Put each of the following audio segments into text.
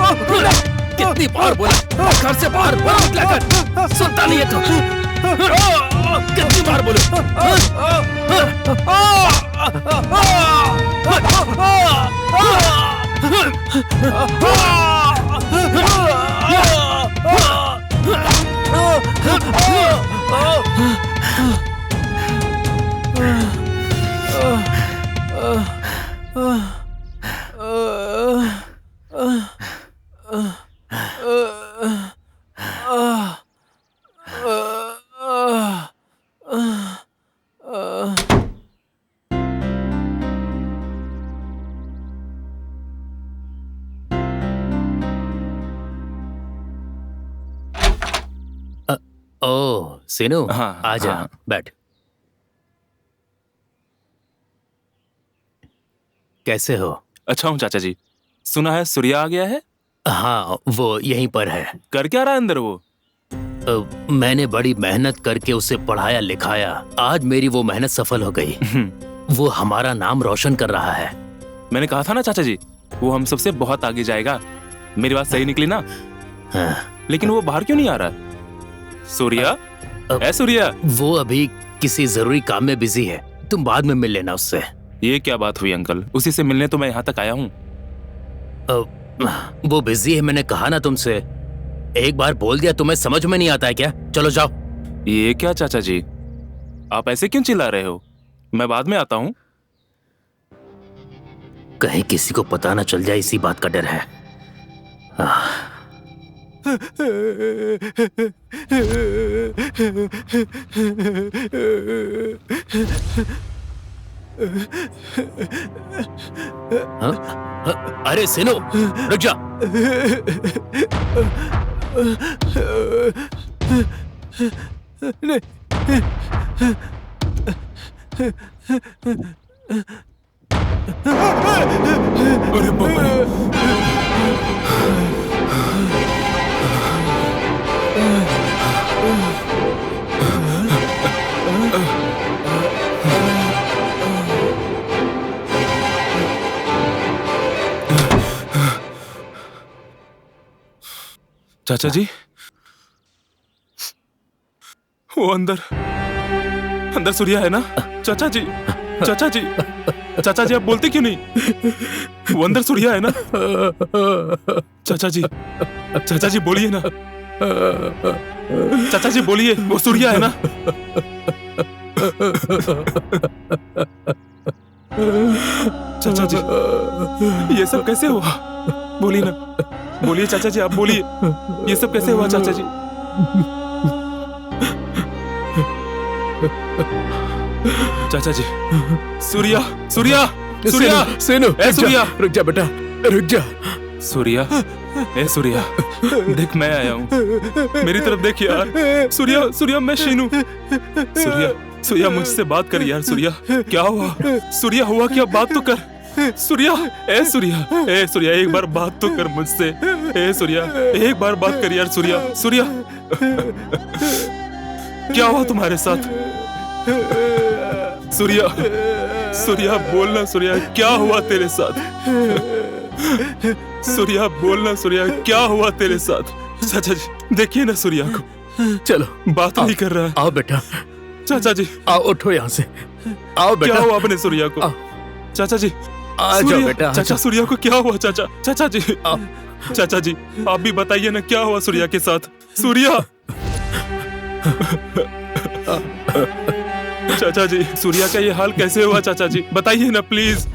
कितनी बार बोला घर से बाहर मत निकला कर, सुनता नहीं है तू। कितनी बार बोलूं? ओह सीनू, हाँ, आजा, हाँ। बैठ। कैसे हो? अच्छा हूँ चाचा जी। सुना है सूर्या आ गया है? हाँ, वो यहीं पर है। कर क्या रहा है अंदर वो? मैंने बड़ी मेहनत करके उसे पढ़ाया लिखाया, आज मेरी वो मेहनत सफल हो गई। वो हमारा नाम रोशन कर रहा है। मैंने कहा था ना चाचा जी, वो हम सबसे बहुत आगे जाएगा। मेरी बात सही निकली ना? हाँ। लेकिन वो बाहर क्यों नहीं आ रहा? सूर्या, है सूर्या? वो अभी किसी जरूरी काम में बिजी है, तुम बाद में मिल लेना उससे। ये क्या बात हुई अंकल? उसी से मिलने तो मैं यहाँ तक आया हूँ। वो बिजी है, मैंने कहा ना तुमसे। एक बार बोल दिया तुम्हें समझ में नहीं आता है क्या? चलो जाओ। ये क्या चाचा जी, आप ऐसे क्यों चिल्ला रहे हो? मैं बाद में आता हूँ। कहीं किसी को पता ना चल जाए, इसी बात का डर है। अरे सिनो, रुक जा। अरे बाप रे। चाचा जी, वो अंदर अंदर सूर्या है ना? चाचा जी, चाचा जी, चाचा जी, आप बोलते क्यों नहीं? वो अंदर सूर्या है ना? चाचा जी, चाचा जी बोलिए ना। चाचा जी बोलिए, वो सूर्या है ना? चाचा जी, ये सब कैसे हुआ? बोलिए ना, बोलिए चाचा जी, आप बोलिए, ये सब कैसे हुआ चाचा जी? चाचा जी, सूर्या, सूर्या, सूर्या, सेनु, ए सूर्या, रुक जा बेटा, रुक जा। सूर्या, ए सूर्या, देख मैं आया हूँ, मेरी तरफ देख यार। सूर्या, सूर्या, मैं शीनू। सूर्या, सूर्या मुझसे बात कर यार। सूर्या, क्या हुआ? सूर्या, हुआ क्या? बात तो कर। सूर्या, ए सूर्या, ए सूर्या, एक बार बात तो कर मुझसे। ए सूर्या, एक बार बात कर यार। सूर्या, सूर्या, क्या हुआ तुम्हारे साथ? सूर्या, सूर्या बोलना। सूर्या, क्या हुआ तेरे साथ? सूर्या बोलना। सूर्या, क्या हुआ तेरे साथ? चाचा जी, देखिए ना सूर्या को, चलो, बात नहीं कर रहा है। आओ बेटा, चाचा जी, आओ, उठो यहाँ से। आओ बेटा। क्या हुआ अपने सूर्या को? चाचा जी, आ जाओ बेटा। चाचा, सूर्या को क्या हुआ? चाचा, चाचा जी, चाचा जी, आप भी बताइए ना, क्या हुआ सूर्या के साथ? सूर्या, चाचा जी, सूर्या का ये हाल कैसे हुआ? चाचा जी बताइए ना प्लीज।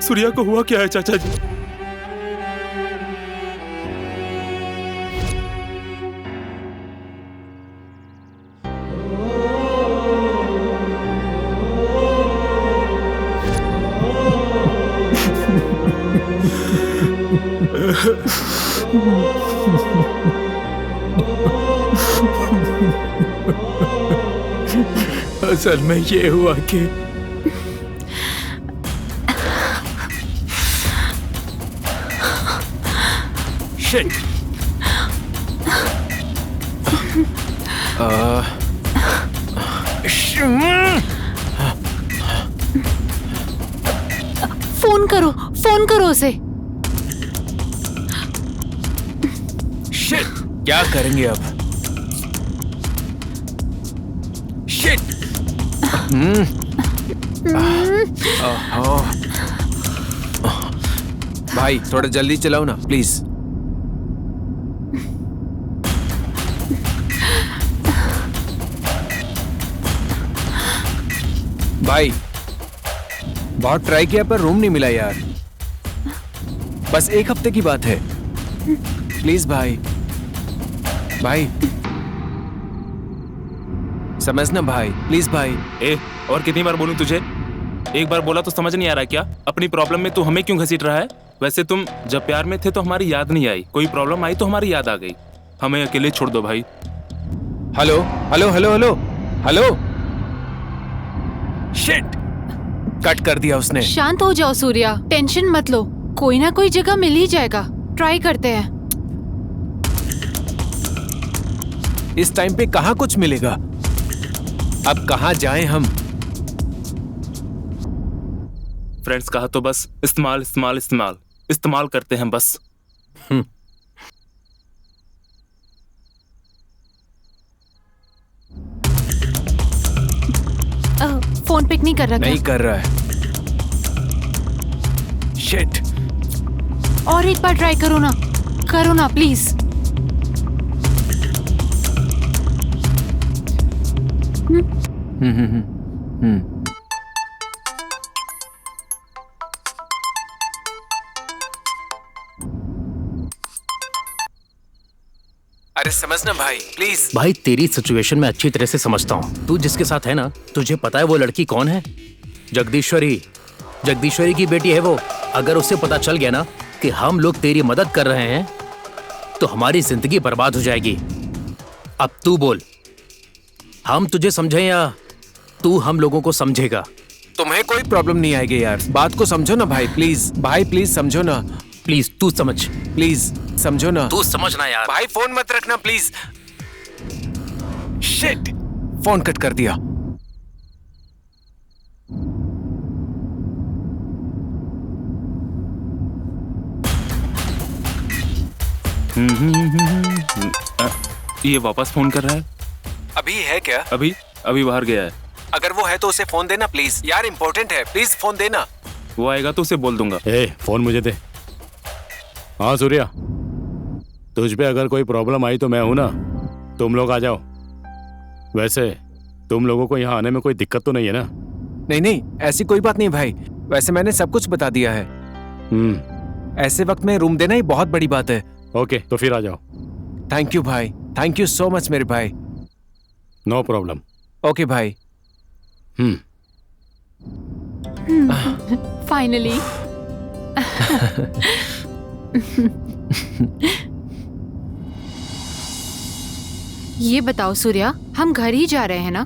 सूर्या को हुआ क्या है चाचा जी? असल में ये हुआ कि शिट। फोन करो उसे। शिट, क्या करेंगे अब? शिट। भाई थोड़ा जल्दी चलाओ ना प्लीज। भाई बहुत ट्राई किया पर रूम नहीं मिला यार। बस एक हफ्ते की बात है, प्लीज भाई। भाई समझना भाई, प्लीज भाई। ए, और कितनी बार बोलूं तुझे? एक बार बोला तो समझ नहीं आ रहा क्या? अपनी प्रॉब्लम में तू हमें क्यों घसीट रहा है? वैसे तुम जब प्यार में थे तो हमारी याद नहीं आई, कोई प्रॉब्लम आई तो हमारी याद आ गई। हमें अकेले छोड़ दो भाई। Hello hello hello hello hello. Shit, cut कर दिया उसने। शांत हो जाओ सूर्या, टेंशन मत लो, कोई ना कोई जगह मिल ही जाएगा, ट्राई करते हैं। इस टाइम पे कहाँ कुछ मिलेगा? अब कहाँ जाएं हम? फ्रेंड्स कहा तो बस इस्तेमाल इस्तेमाल इस्तेमाल इस्तेमाल करते हैं बस। फोन पिक नहीं कर रहा नहीं क्या? कर रहा है। शिट। और एक बार ट्राई करो ना प्लीज। अरे समझना भाई प्लीज। भाई तेरी सिचुएशन में अच्छी तरह से समझता हूँ। तू जिसके साथ है ना, तुझे पता है वो लड़की कौन है? जगदीश्वरी। जगदीश्वरी की बेटी है वो। अगर उसे पता चल गया ना कि हम लोग तेरी मदद कर रहे हैं तो हमारी जिंदगी बर्बाद हो जाएगी। अब तू बोल, हम तुझे समझें या तू हम लोगों को समझेगा? तुम्हें कोई प्रॉब्लम नहीं आएगी यार, बात को समझो ना भाई प्लीज। भाई प्लीज समझो ना, प्लीज तू समझ। प्लीज समझो ना। तू समझना यार। भाई फोन मत रखना प्लीज। शिट, फोन कट कर दिया। ये वापस फोन कर रहा है। अभी है क्या? अभी बाहर गया है। अगर वो है तो उसे फोन देना प्लीज यार, इंपॉर्टेंट है, प्लीज फोन देना। वो आएगा तो उसे बोल दूंगा। फोन मुझे दे। हाँ सूर्या, तुझ पे अगर कोई प्रॉब्लम आई तो मैं हूं ना, तुम लोग आ जाओ। वैसे तुम लोगों को यहाँ आने में कोई दिक्कत तो नहीं है ना? नहीं नहीं, ऐसी कोई बात नहीं भाई, वैसे मैंने सब कुछ बता दिया है। ऐसे वक्त में रूम देना ही बहुत बड़ी बात है। ओके, तो फिर आ जाओ। थैंक यू भाई, थैंक यू सो मच मेरे भाई। No problem. ओके भाई। फाइनली। ये बताओ सूर्या, हम घर ही जा रहे हैं ना?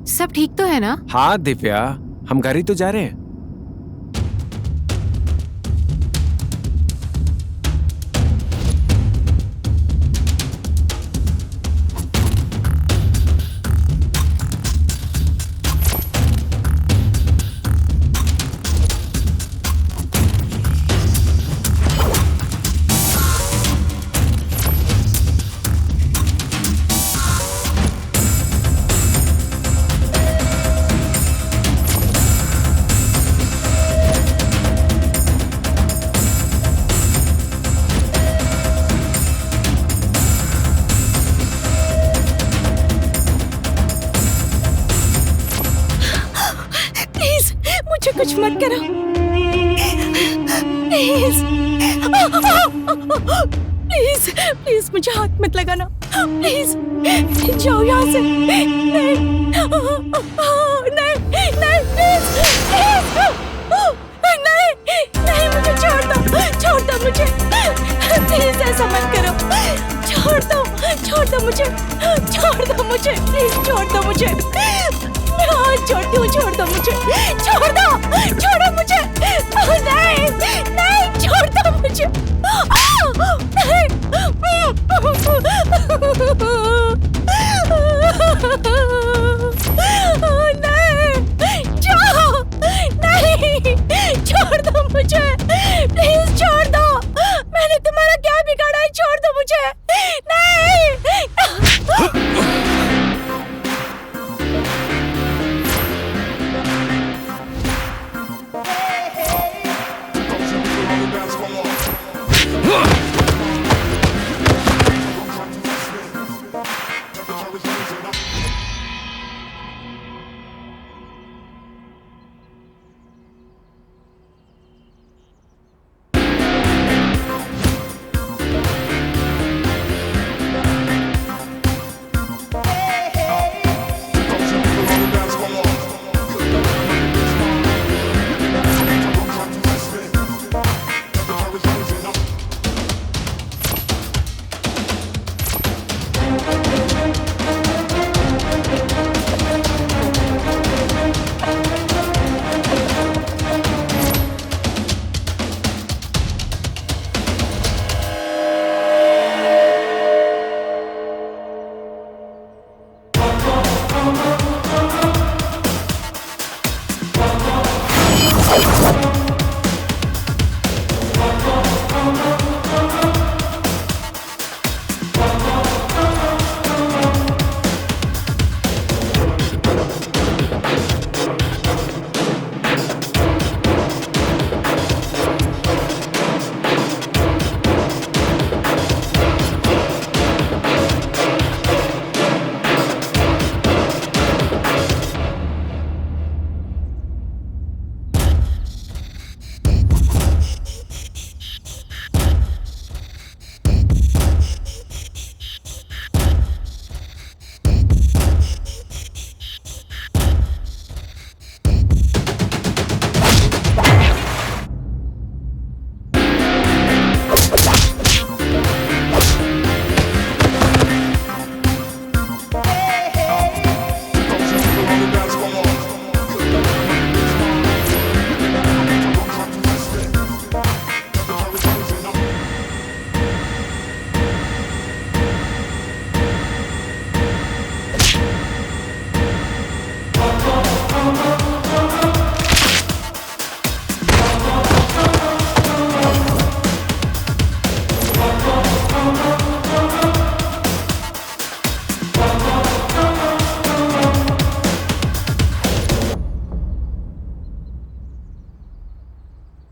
सब ठीक तो है ना? हाँ दिव्या, हम घर ही तो जा रहे हैं। कुछ मत करो प्लीज। प्लीज प्लीज मुझे हाथ मत लगाना प्लीज। जाओ यहाँ से। नहीं नहीं नहीं प्लीज नहीं नहीं, मुझे छोड़ दो मुझे प्लीज, ऐसा मत करो। छोड़ दो मुझे प्लीज, छोड़ दो मुझे। मैं हाथ जोड़ती हूँ, छोड़ दो मुझे। छोड़ो मुझे। नहीं नहीं, छोड़ दो मुझे। नहीं जाओ, नहीं छोड़ दो मुझे प्लीज, छोड़ दो। मैंने तुम्हारा क्या बिगाड़ा है? छोड़ दो मुझे। नहीं।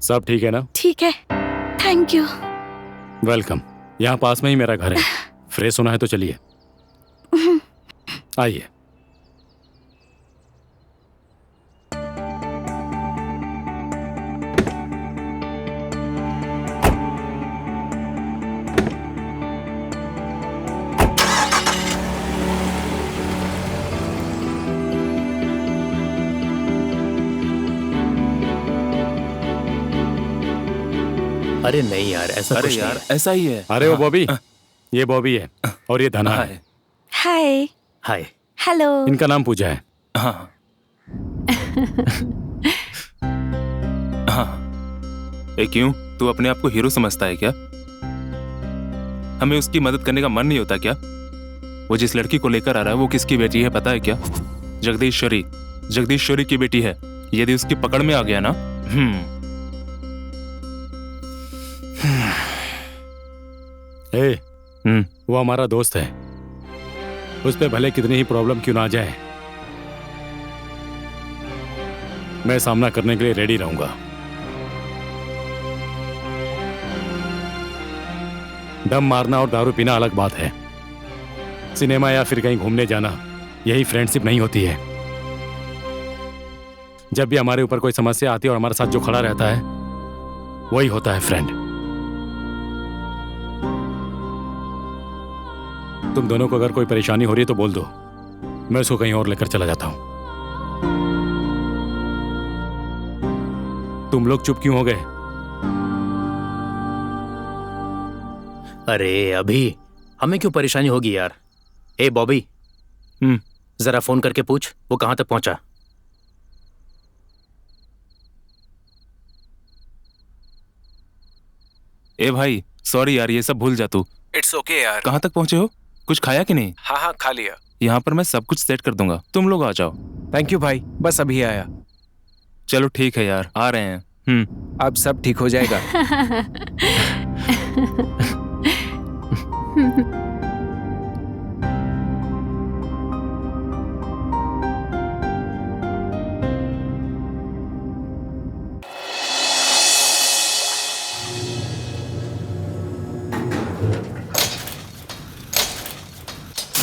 सब ठीक है ना? ठीक है, थैंक यू। वेलकम। यहाँ पास में ही मेरा घर है। फ्रेश होना है तो चलिए, आइए। अरे नहीं यार, ऐसा अरे कुछ यार नहीं है। ऐसा ही है। अरे वो बॉबी, ये बॉबी है और ये धना है। हाय। हाय, हाय। हेलो। इनका नाम पूजा है। हाँ हाँ। ए क्यों, तू अपने आप को हीरो समझता है क्या? हमें उसकी मदद करने का मन नहीं होता क्या? वो जिस लड़की को लेकर आ रहा है वो किसकी बेटी है पता है क्या? जगदीश्वरी, जगदीश्वरी की बेटी है। यदि उसकी पकड़ में आ गया ना, ए, वो हमारा दोस्त है, उस पे भले कितनी ही प्रॉब्लम क्यों ना आ जाए, मैं सामना करने के लिए रेडी रहूंगा। दम मारना और दारू पीना अलग बात है। सिनेमा या फिर कहीं घूमने जाना, यही फ्रेंडशिप नहीं होती है। जब भी हमारे ऊपर कोई समस्या आती है और हमारे साथ जो खड़ा रहता है वही होता है फ्रेंड। तुम दोनों को अगर कोई परेशानी हो रही है तो बोल दो, मैं उसको कहीं और लेकर चला जाता हूं। तुम लोग चुप क्यों हो गए? अरे अभी हमें क्यों परेशानी होगी यार? ए बॉबी, जरा फोन करके पूछ वो कहां तक पहुंचा। ए भाई सॉरी यार, ये सब भूल जा तू। इट्स ओके यार। कहाँ तक पहुंचे हो? कुछ खाया कि नहीं? हाँ हाँ, खा लिया। यहाँ पर मैं सब कुछ सेट कर दूंगा, तुम लोग आ जाओ। थैंक यू भाई, बस अभी आया। चलो ठीक है यार, आ रहे हैं। अब सब ठीक हो जाएगा।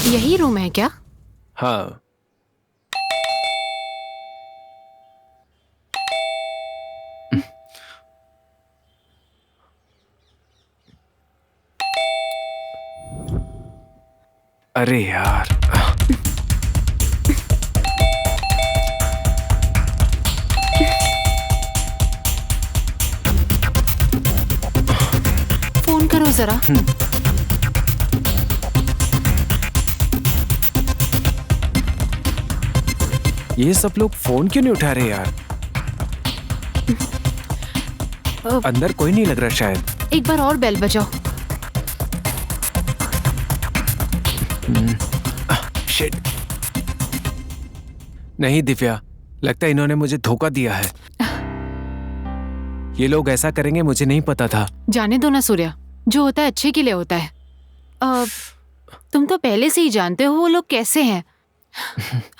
यही रूम है क्या? हाँ। अरे यार, फोन करो जरा। ये सब लोग फोन क्यों नहीं उठा रहे यार? अंदर कोई नहीं लग रहा शायद। एक बार और बेल बजाओ। शिट। नहीं दिव्या, लगता है इन्होंने मुझे धोखा दिया है। ये लोग ऐसा करेंगे मुझे नहीं पता था। जाने दो ना सूर्या, जो होता है अच्छे के लिए होता है। तुम तो पहले से ही जानते हो वो लोग कैसे हैं।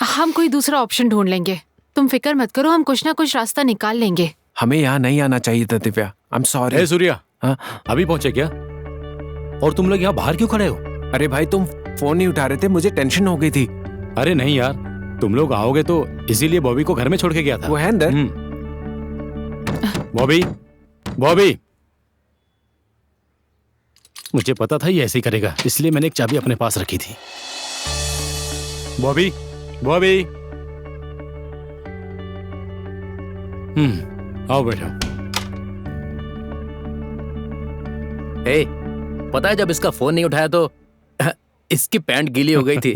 हम कोई दूसरा ऑप्शन ढूंढ लेंगे, तुम फिक्र मत करो, हम कुछ ना कुछ रास्ता निकाल लेंगे। हमें यहाँ नहीं आना चाहिए था दिव्या, आई एम सॉरी। ए सूर्या, हाँ? अभी पहुंचे क्या? और तुम लोग यहाँ बाहर क्यों खड़े हो? अरे भाई तुम फोन नहीं उठा रहे थे, मुझे टेंशन हो गई थी। अरे नहीं यार, तुम लोग आओगे तो इसीलिए बॉबी को घर में छोड़ के गया था। वो है अंदर। बॉबी, बॉबी, मुझे पता था ये ऐसे ही करेगा, इसलिए मैंने एक चाबी अपने पास रखी थी। बॉबी, बॉबी, आओ बैठो। ए, पता है जब इसका फोन नहीं उठाया तो इसकी पैंट गीली हो गई थी।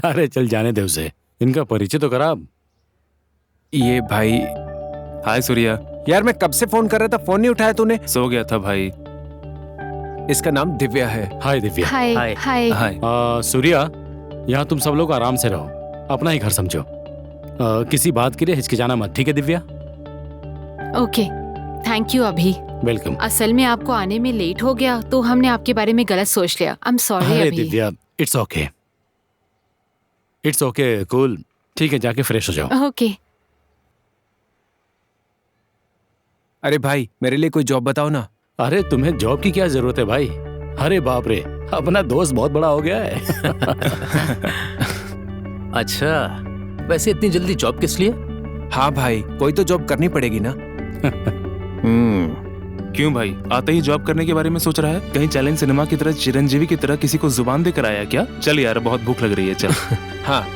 अरे चल जाने दे उसे, इनका परिचय तो करा। ये भाई। हाय सूर्या। यार मैं कब से फोन कर रहा था, फोन नहीं उठाया तूने। सो गया था भाई। इसका नाम दिव्या है। हाय दिव्या। हाय हाय। हाय। हाय। सूर्या, यहाँ तुम सब लोग आराम से रहो, अपना ही घर समझो। किसी बात के लिए हिचकिचाना मत, ठीक है दिव्या? ओके, थैंक यू अभी। वेलकम। असल में आपको आने में लेट हो गया तो हमने आपके बारे में गलत सोच लिया। आई एम सॉरी अरे अभी। Divya, it's okay, it's okay, cool. ठीक है, जाके फ्रेश हो जाओ। ओके। अरे भाई मेरे लिए कोई जॉब बताओ ना। अरे तुम्हें जॉब की क्या जरूरत है भाई? अरे बाप रे, अपना दोस्त बहुत बड़ा हो गया है। अच्छा, वैसे इतनी जल्दी जॉब किस लिए? हाँ भाई, कोई तो जॉब करनी पड़ेगी ना। क्यों भाई, आते ही जॉब करने के बारे में सोच रहा है? कहीं चैलेंज सिनेमा की तरह चिरंजीवी की तरह किसी को जुबान देकर आया क्या? चल यार, बहुत भूख लग रही है, चल। हाँ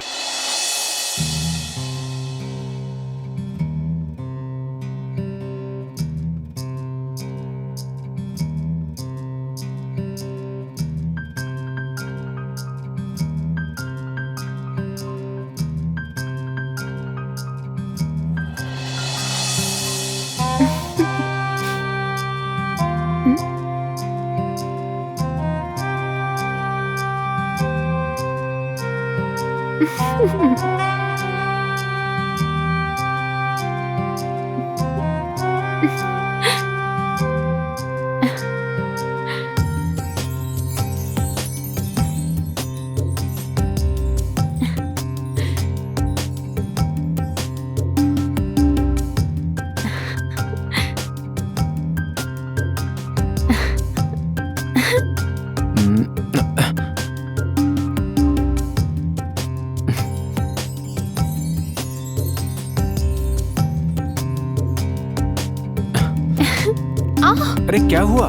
अरे क्या हुआ?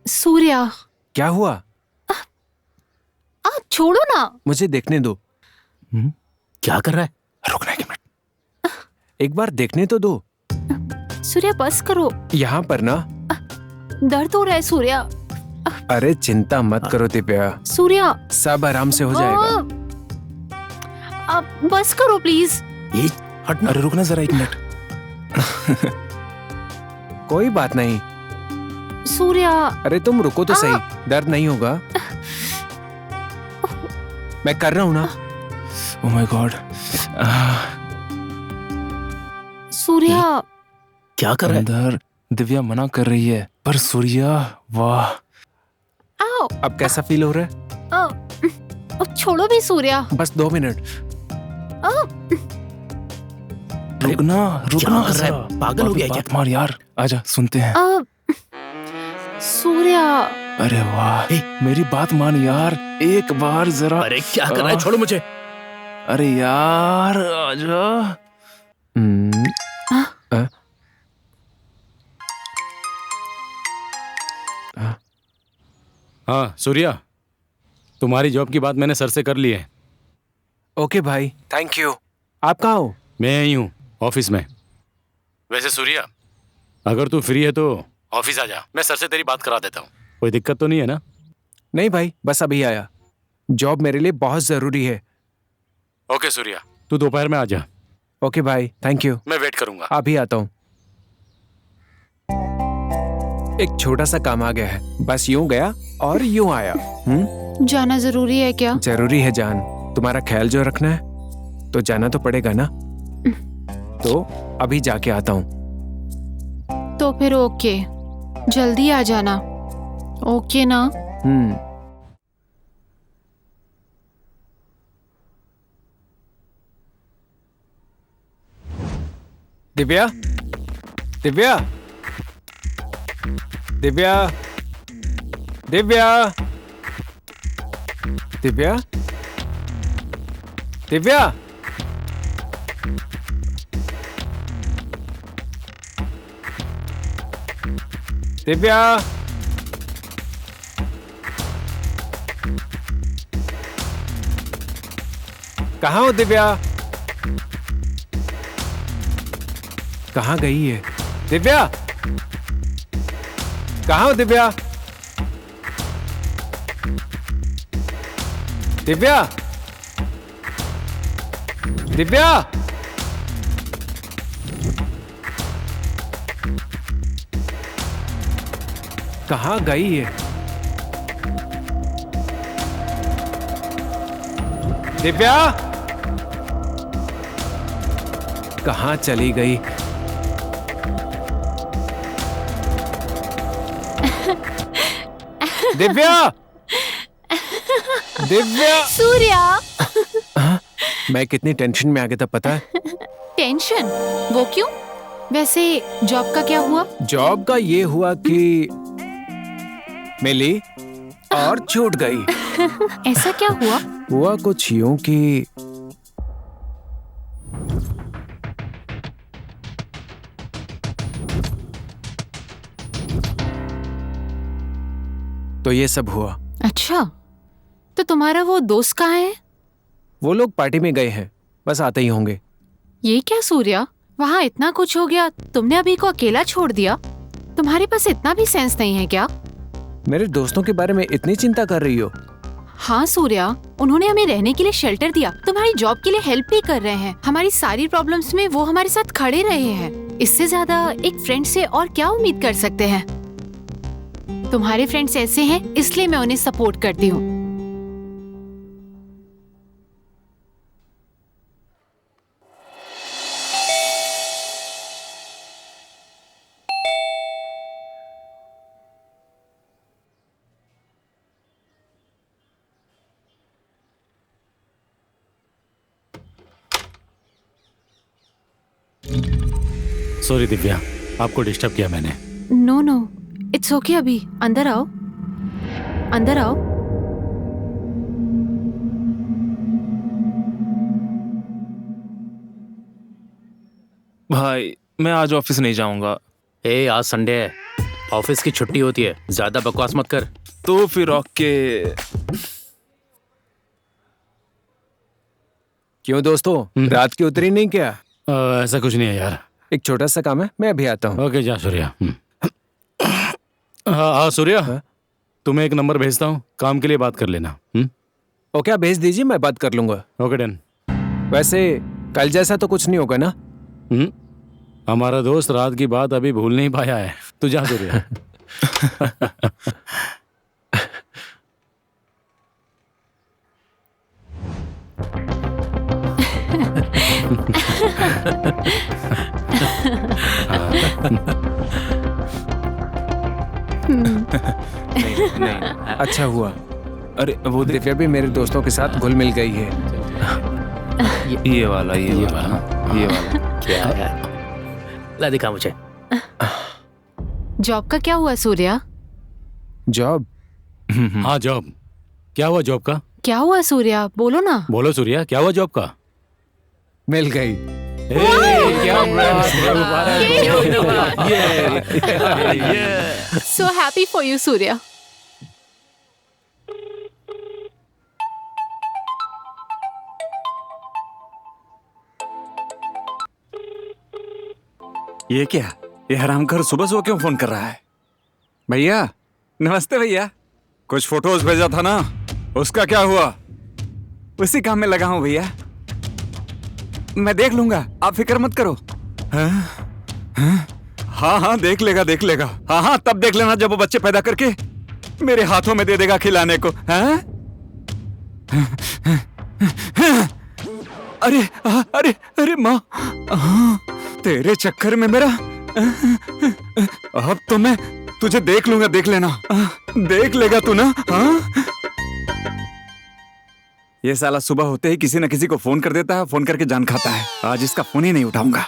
सूर्या, क्या हुआ? छोड़ो ना। मुझे देखने दो। क्या कर रहा है? रुकना एक मिनट। एक बार देखने तो दो। सूर्या बस करो, यहाँ पर ना। दर्द हो रहा है सूर्या। अरे चिंता मत करो दिव्या, सूर्या सब आराम से हो जाएगा। अब बस करो प्लीज। ये हटना। अरे रुकना जरा एक मिनट। कोई बात नहीं। सूर्या अरे तुम रुको तो सही, दर्द नहीं होगा। मैं कर रहा हूँ ना। Oh my God. सूर्या क्या कर रहा है? अंदर दिव्या मना कर रही है, पर सूर्या, वाह। आओ। अब कैसा फील हो रहा है? छोड़ो भी सूर्या। बस 2 मिनट। रुकना रुकना कर रहा है? जरा। पागल हो गया क्या? बात मार यार, आजा सुनते हैं। सूर्या अरे वाह, मेरी बात मान यार, एक बार जरा। अरे क्या कर रहा है? छोड़ो मुझे। अरे यार आजा। हाँ सूर्या, तुम्हारी जॉब की बात मैंने सर से कर ली है। ओके भाई, थैंक यू। आप कहाँ हो? मैं यहीं हूँ, ऑफिस में। वैसे सूर्या, अगर तू फ्री है तो ऑफिस आ जा, मैं सर से तेरी बात करा देता हूँ। कोई दिक्कत तो नहीं है ना? नहीं भाई, बस अभी आया। जॉब मेरे लिए बहुत जरूरी है। ओके सूर्या, तू दोपहर में आ जा। ओके भाई, थैंक यू। मैं वेट करूंगा। अभी आता हूँ। एक छोटा सा काम आ गया है, बस यूं गया और यूं आया। जाना जरूरी है क्या? जरूरी है जान, तुम्हारा ख्याल जो रखना है तो जाना तो पड़ेगा ना। तो अभी जाके आता हूँ। तो फिर ओके, जल्दी आ जाना। ओके ना? दिव्या, दिव्या, दिव्या, दिव्या, दिव्या, दिव्या। दिव्या, कहाँ हो दिव्या? कहाँ गई है दिव्या? कहाँ हो दिव्या? दिव्या, दिव्या, कहाँ गई है दिव्या? कहाँ चली गई? दिव्या, दिव्या। सूर्या मैं कितनी टेंशन में आ गया था पता है? टेंशन? वो क्यों? वैसे जॉब का क्या हुआ? जॉब का ये हुआ कि मिली और छूट गई। ऐसा क्या हुआ? हुआ कुछ यूं कि तो ये सब हुआ। अच्छा, तो तुम्हारा वो दोस्त कहाँ है? वो लोग पार्टी में गए हैं, बस आते ही होंगे। ये क्या सूर्या, वहाँ इतना कुछ हो गया, तुमने अभी को अकेला छोड़ दिया? तुम्हारे पास इतना भी सेंस नहीं है क्या? मेरे दोस्तों के बारे में इतनी चिंता कर रही हो? हाँ सूर्या, उन्होंने हमें रहने के लिए शेल्टर दिया, तुम्हारी जॉब के लिए हेल्प भी कर रहे हैं, हमारी सारी प्रॉब्लम्स में वो हमारे साथ खड़े रहे हैं। इससे ज्यादा एक फ्रेंड से और क्या उम्मीद कर सकते हैं? तुम्हारे फ्रेंड्स ऐसे हैं, इसलिए मैं उन्हें सपोर्ट करती हूँ। सॉरी दिव्या, आपको डिस्टर्ब किया मैंने। No no, it's okay. अभी अंदर आओ, अंदर आओ। भाई मैं आज ऑफिस नहीं जाऊंगा। ए, आज संडे है, ऑफिस की छुट्टी होती है, ज्यादा बकवास मत कर। तो फिर ओके। क्यों दोस्तों, रात की उतरी नहीं क्या? ऐसा कुछ नहीं है यार। एक छोटा सा काम है, मैं अभी आता हूँ। ओके जा सूर्या। हाँ सूर्या, तुम्हें एक नंबर भेजता हूँ, काम के लिए बात कर लेना। ओके, आप भेज दीजिए, मैं बात कर लूंगा। Okay done. वैसे कल जैसा तो कुछ नहीं होगा ना? हमारा दोस्त रात की बात अभी भूल नहीं पाया है। तू जा सूर्या। नहीं। अच्छा हुआ, अरे वो देख, दिव्या भी मेरे दोस्तों के साथ घुल मिल गई है। ये वाला क्या यार, ला दिखा मुझे। जॉब का क्या हुआ सूर्या? जॉब? हाँ जॉब, क्या हुआ जॉब का? क्या हुआ सूर्या, बोलो ना। बोलो सूर्या, क्या हुआ जॉब का? मिल गई। क्या so happy for you Surya. ये क्या, ये हरामखोर सुबह सुबह क्यों फोन कर रहा है? भैया नमस्ते भैया, कुछ फोटोज भेजा था ना, उसका क्या हुआ? उसी काम में लगा हूं भैया, मैं देख लूंगा, आप फिक्र मत करो। हाँ हाँ देख लेगा देख लेगा। हाँ हाँ तब देख लेना जब वो बच्चे पैदा करके मेरे हाथों में दे देगा खिलाने को। हाँ? अरे अरे अरे माँ, तेरे चक्कर में मेरा, अब तो मैं तुझे देख लूंगा, देख लेना, देख लेगा तू ना। हाँ? ये साला सुबह होते ही किसी न किसी को फोन कर देता है, फोन करके जान खाता है। आज इसका फोन ही नहीं उठाऊंगा।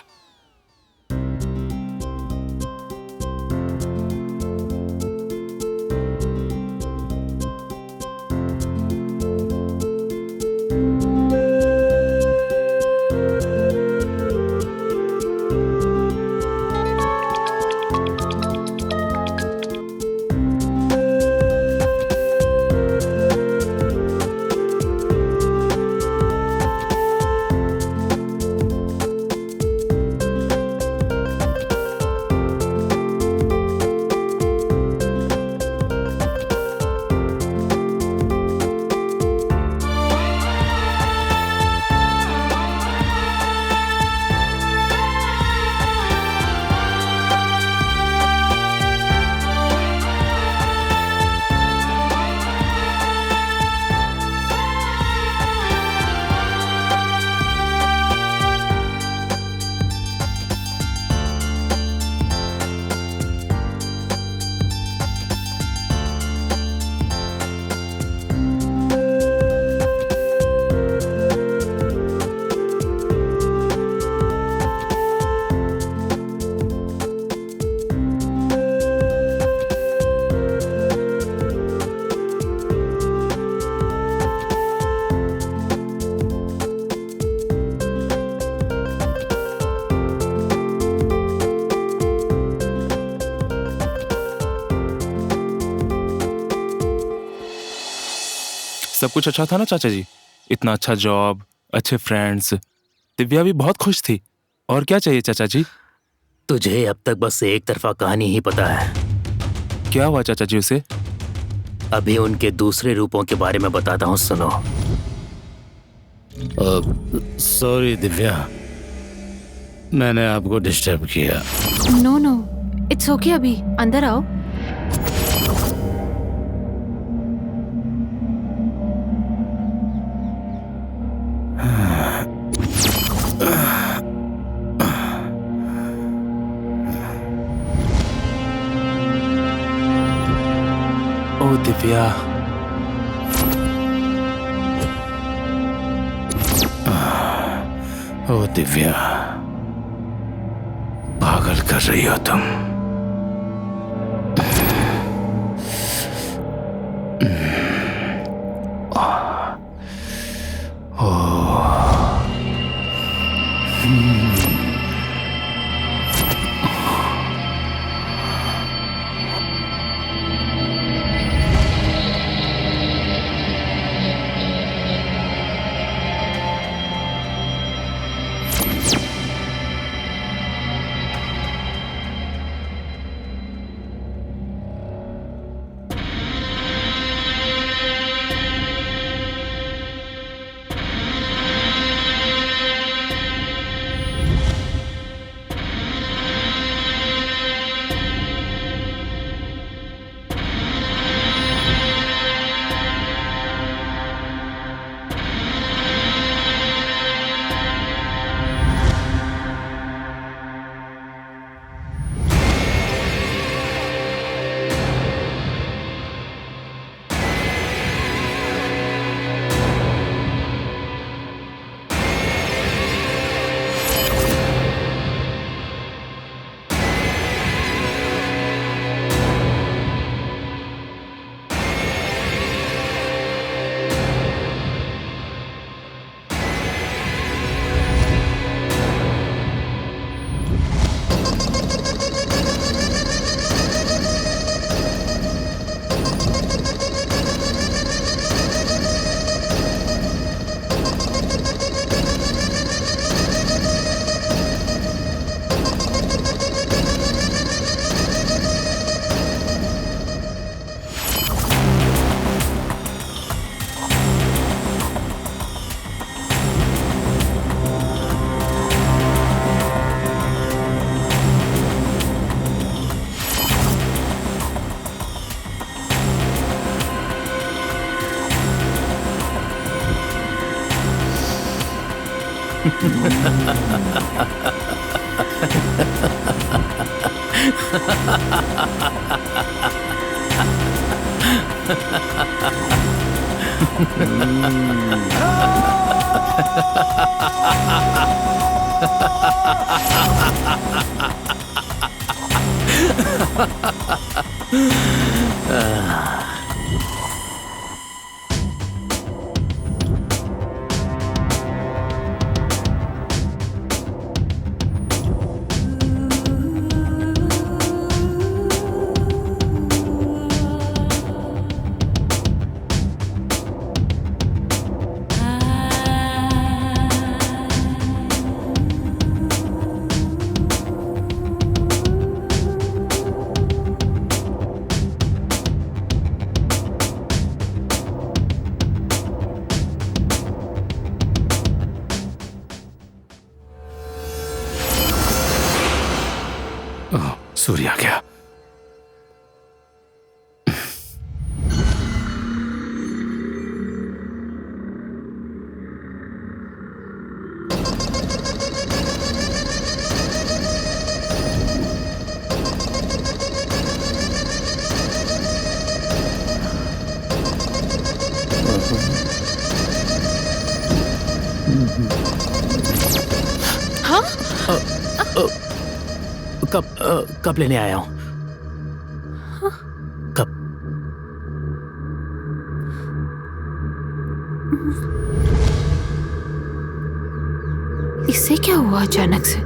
सब कुछ अच्छा था ना चाचा जी? इतना अच्छा जॉब, अच्छे फ्रेंड्स, दिव्या भी बहुत खुश थी। और क्या चाहिए चाचा जी? तुझे अब तक बस एक तरफा कहानी ही पता है। क्या हुआ चाचा जी उसे? अभी उनके दूसरे रूपों के बारे में बताता हूँ, सुनो। सॉरी दिव्या, मैंने आपको डिस्टर्ब किया। नो नो, इट्स ओके, अभी अंदर आओ। ओ दिव्या, ओ दिव्या, पागल कर रही हो तुम। सूर्य आ गया। हाँ? कब लेने आया हूं? कब? इससे क्या हुआ अचानक से?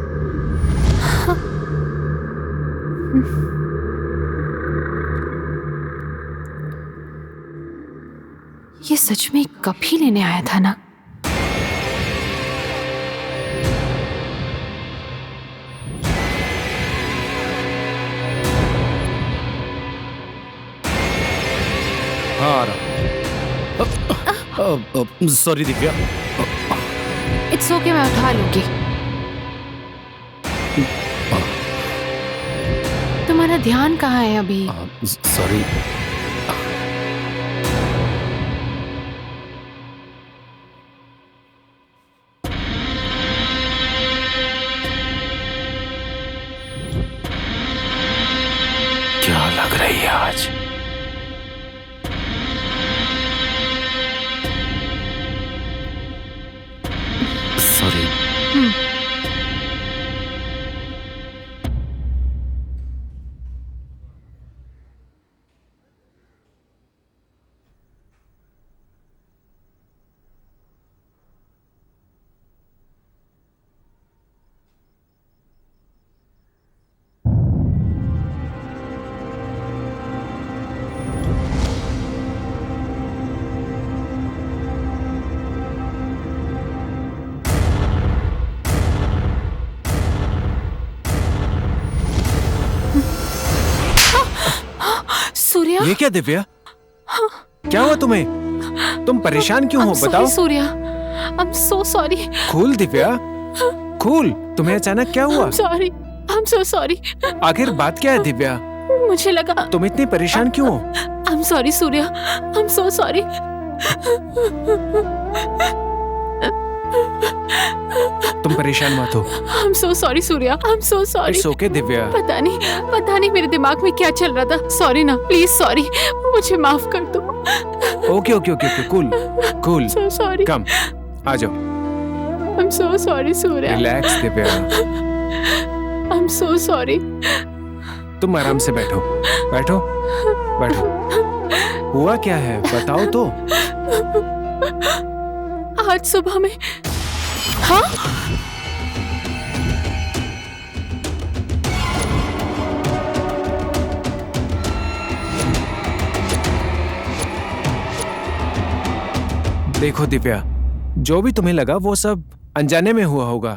ये सच में कब ही लेने आया था ना? हाँ आ रहा। सॉरी दिव्या। इट्स ओके, मैं उठा लूंगी। तुम्हारा ध्यान कहाँ है अभी? सॉरी। क्या लग रही है आज? सॉरी। सूर्या, ये क्या दिव्या? क्या हुआ तुम्हें? तुम परेशान क्यों हो? बताओ। सूर्या, आई am so sorry. Cool Divya, cool. तुम्हें अचानक क्या हुआ? Sorry, I am so sorry. आखिर बात क्या है दिव्या? मुझे लगा। तुम इतनी परेशान क्यों हो? I am sorry Surya, I am so sorry. तुम परेशान मत हो। आई am so sorry Surya, I am so sorry. It's okay Divya. पता नहीं मेरे दिमाग में क्या चल रहा था। सॉरी ना, प्लीज सॉरी, मुझे माफ कर दो। Okay okay okay okay, cool cool. So sorry. Come, आ जाओ। I am so sorry Surya. Relax Divya. I am so sorry. तुम आराम से बैठो, बैठो बैठो। हुआ क्या है बताओ तो। आज सुबह में। हाँ? देखो दिव्या, जो भी तुम्हें लगा वो सब अनजाने में हुआ होगा।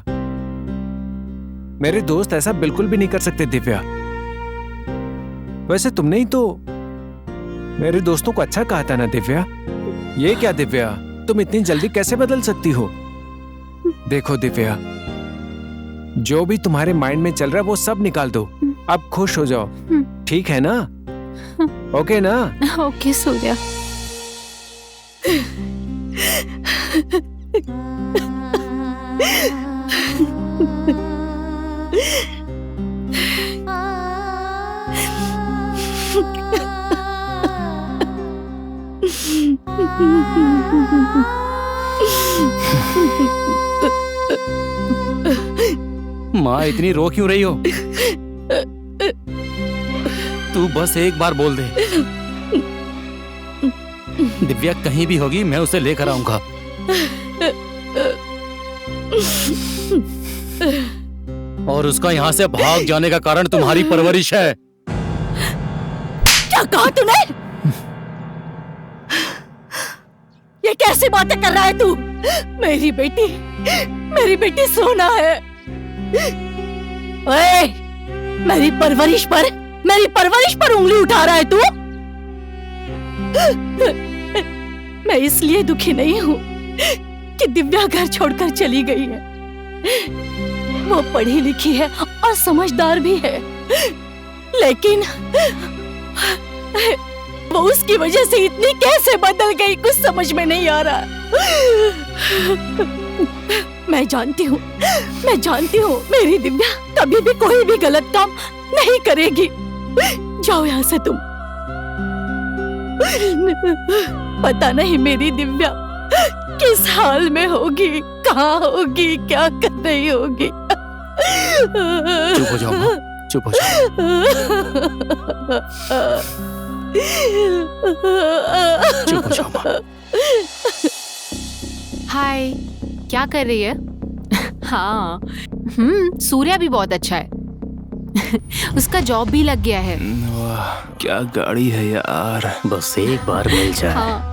मेरे दोस्त ऐसा बिल्कुल भी नहीं कर सकते दिव्या। वैसे तुमने ही तो मेरे दोस्तों को अच्छा कहा था ना दिव्या। ये क्या दिव्या, तुम इतनी जल्दी कैसे बदल सकती हो? देखो दिव्या, जो भी तुम्हारे माइंड में चल रहा है वो सब निकाल दो। अब खुश हो जाओ, ठीक है ना? ओके ना? ओके सूर्या। माँ इतनी रो क्यों रही हो? तू बस एक बार बोल दे। दिव्या कहीं भी होगी मैं उसे लेकर आऊंगा। और उसका यहाँ से भाग जाने का कारण तुम्हारी परवरिश है। क्या कहा तूने? ये कैसी बातें कर रहा है तू? मेरी बेटी सोना है। ओए, मेरी परवरिश पर उंगली उठा रहा है तू? मैं इसलिए दुखी नहीं हूँ कि दिव्या घर छोड़कर चली गई है। वो पढ़ी लिखी है और समझदार भी है, लेकिन वो उसकी वजह से इतनी कैसे बदल गई कुछ समझ में नहीं आ रहा। मैं जानती हूँ मेरी दिव्या कभी भी कोई भी गलत काम नहीं करेगी। जाओ यहाँ से तुम। पता नहीं मेरी दिव्या किस हाल में होगी, कहाँ होगी, क्या कर रही होगी। चुप हो जाओ माँ, चुप हो जाओ। चुप हो जाओ माँ। हाय, क्या कर रही है? हाँ, सूर्या भी बहुत अच्छा है। उसका जॉब भी लग गया है। वाह क्या गाड़ी है यार। बस एक बार मिल जाए। हाँ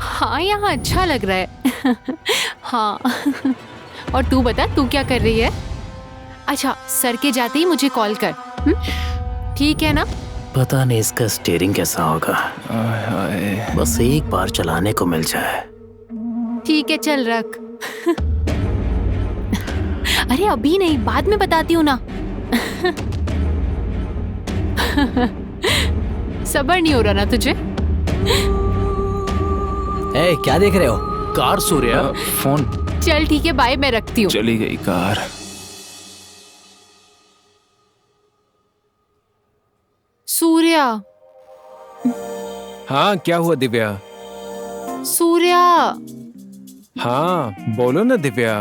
हाँ यहाँ अच्छा लग रहा है। हाँ। और तू बता, तू क्या कर रही है? अच्छा, सर के जाते ही मुझे कॉल कर। ठीक है ना? पता नहीं इसका स्टीयरिंग कैसा होगा, बस एक बार चलाने को मिल जाए। ठीक है, चल रख। अरे अभी नहीं, बाद में बताती हूँ ना। सबर नहीं हो रहा ना तुझे? ए, क्या देख रहे हो? कार सूर्या। फोन। चल ठीक है, बाय, मैं रखती हूँ। चली गई कार। सूर्या। हाँ, क्या हुआ दिव्या? सूर्या, हाँ बोलो ना दिव्या।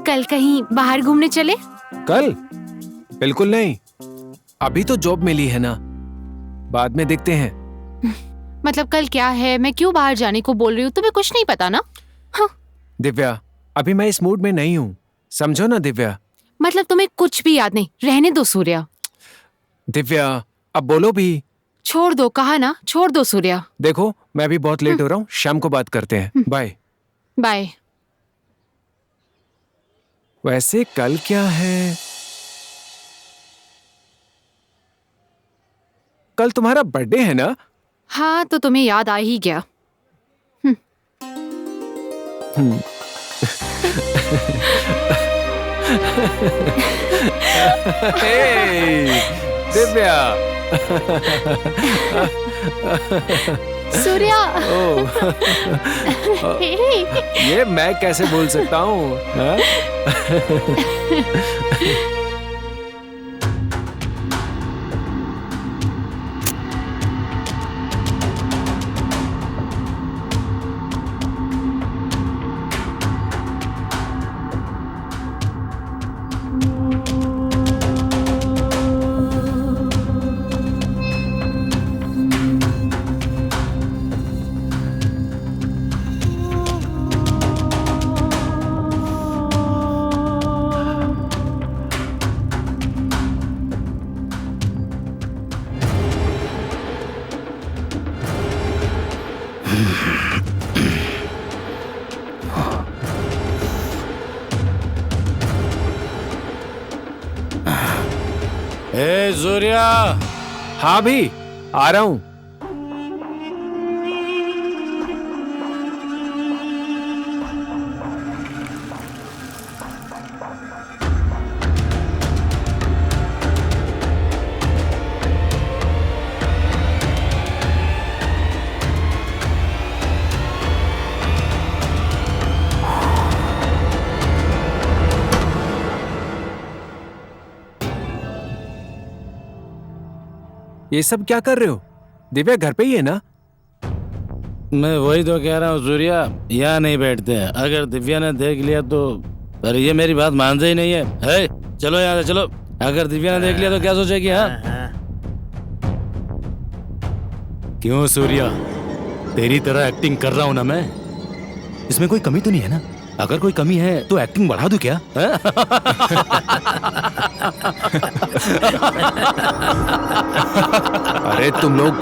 कल कहीं बाहर घूमने चले? कल? बिल्कुल नहीं, अभी तो जॉब मिली है ना, बाद में देखते हैं। मतलब कल क्या है, मैं क्यों बाहर जाने को बोल रही हूँ? तुम्हें कुछ नहीं पता ना? हाँ। दिव्या, अभी मैं इस मूड में नहीं हूँ, समझो ना दिव्या। मतलब तुम्हें कुछ भी याद नहीं? रहने दो सूर्या। दिव्या, अब बोलो भी। छोड़ दो, कहा ना, छोड़ दो सूर्या। देखो मैं भी बहुत लेट हो रहा हूँ, शाम को बात करते हैं। बाय। बाय। वैसे कल क्या है? कल तुम्हारा बर्थडे है ना? हाँ, तो तुम्हें याद आ ही गया। दिव्या। सूर्या। ये मैं कैसे भूल सकता हूँ? हाँ? ए सूर्या। हाँ भी आ रहा हूँ। ये सब क्या कर रहे हो? दिव्या घर पे ही है ना? मैं वही तो कह रहा हूँ सूर्या, यहाँ नहीं बैठते हैं। अगर दिव्या ने देख लिया तो, अरे ये मेरी बात मानते ही नहीं है। चलो यहाँ से चलो। अगर दिव्या ने देख लिया तो क्या सोचेगी? हाँ क्यों सूर्या, तेरी तरह एक्टिंग कर रहा हूँ ना मैं, इसमें कोई कमी तो नहीं है ना? अगर कोई कमी है तो एक्टिंग बढ़ा दूं क्या? अरे तुम लोग।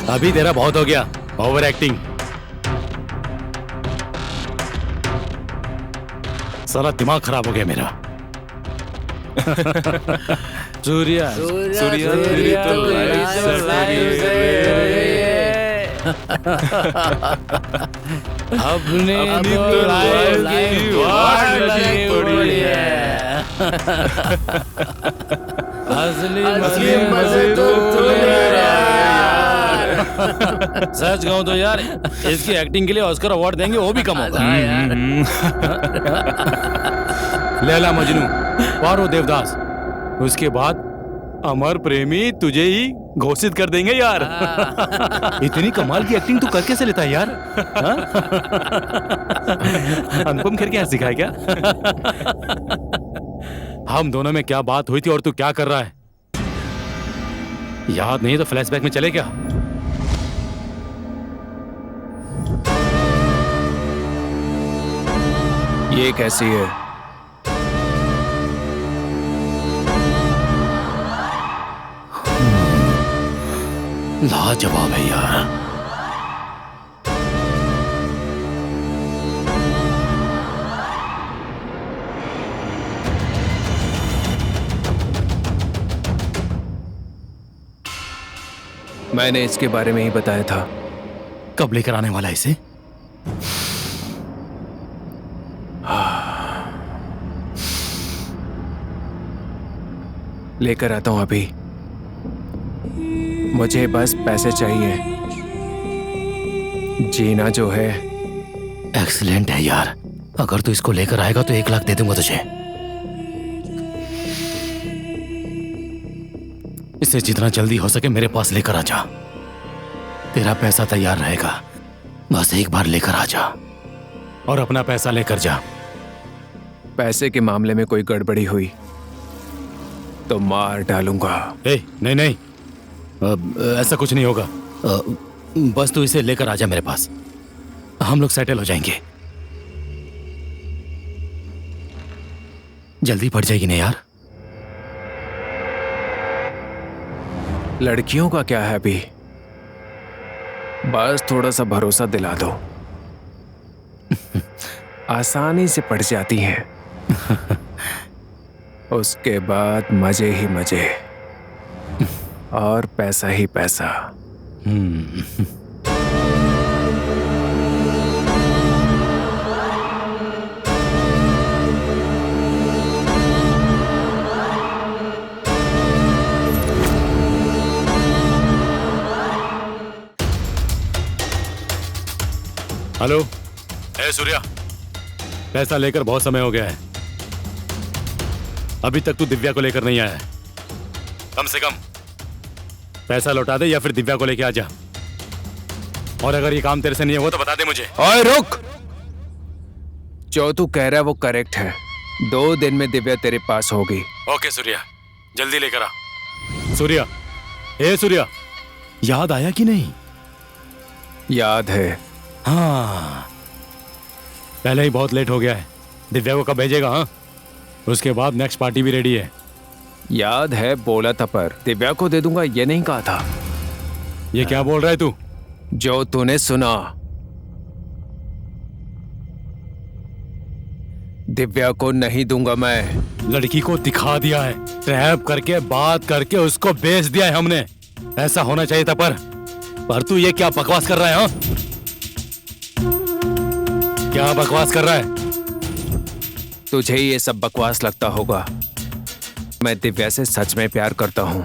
अभी तेरा बहुत हो गया ओवर एक्टिंग। सारा दिमाग खराब हो गया मेरा। सूर्या सूर्या तेरी तो लाइफ अपनी तो लाइफ की वाट लगी पड़ी है। असली मजे तो तूने यार। सच कहूं तो यार, इसकी एक्टिंग के लिए ऑस्कर अवार्ड देंगे, वो भी कम होगा। लैला मजनू, पारो देवदास, उसके बाद अमर प्रेमी तुझे ही घोषित कर देंगे यार। इतनी कमाल की एक्टिंग तू कर कैसे लेता है यार? अनुपम खेर क्या सिखाया क्या? हम दोनों में क्या बात हुई थी और तू क्या कर रहा है? याद नहीं तो फ्लैशबैक में चले क्या? ये कैसी है? लाजवाब है यार। मैंने इसके बारे में ही बताया था। कब लेकर आने वाला है इसे? लेकर आता हूं अभी। मुझे बस पैसे चाहिए। जीना जो है। एक्सीलेंट है यार। अगर तू इसको लेकर आएगा तो 1 लाख दे दूंगा तुझे। इसे जितना जल्दी हो सके मेरे पास लेकर आ जा। तेरा पैसा तैयार रहेगा, बस एक बार लेकर आ जा और अपना पैसा लेकर जा। पैसे के मामले में कोई गड़बड़ी हुई तो मार डालूंगा। नहीं नहीं, ऐसा कुछ नहीं होगा। बस तू इसे लेकर आ जा मेरे पास, हम लोग सेटल हो जाएंगे। जल्दी पड़ जाएगी ना यार। लड़कियों का क्या है अभी, बस थोड़ा सा भरोसा दिला दो। आसानी से पड़ जाती हैं। उसके बाद मजे ही मजे और पैसा ही पैसा। हेलो, सूर्या, पैसा लेकर बहुत समय हो गया है। अभी तक तू दिव्या को लेकर नहीं आया है। कम से कम पैसा लौटा दे या फिर दिव्या को लेकर आ जा। और अगर ये काम तेरे से नहीं होगा तो बता दे मुझे। ओए रुक, जो तू कह रहा है वो करेक्ट है। 2 दिन में दिव्या तेरे पास होगी। ओके सूर्या, जल्दी लेकर आ। सूर्या, सूर्या, याद आया कि नहीं? याद है। हाँ, पहले ही बहुत लेट हो गया है। दिव्या को कब भेजेगा? हाँ, उसके बाद नेक्स्ट पार्टी भी रेडी है। याद है, बोला था, पर दिव्या को दे दूंगा ये नहीं कहा था। ये क्या बोल रहा है तू? जो तूने सुना। दिव्या को नहीं दूंगा मैं। लड़की को दिखा दिया है, ट्रैप करके बात करके उसको बेच दिया है हमने। ऐसा होना चाहिए था, पर तू ये क्या बकवास कर रहा है? हाँ, क्या बकवास कर रहा है? तुझे ये सब बकवास लगता होगा। मैं दिव्या से सच में प्यार करता हूं।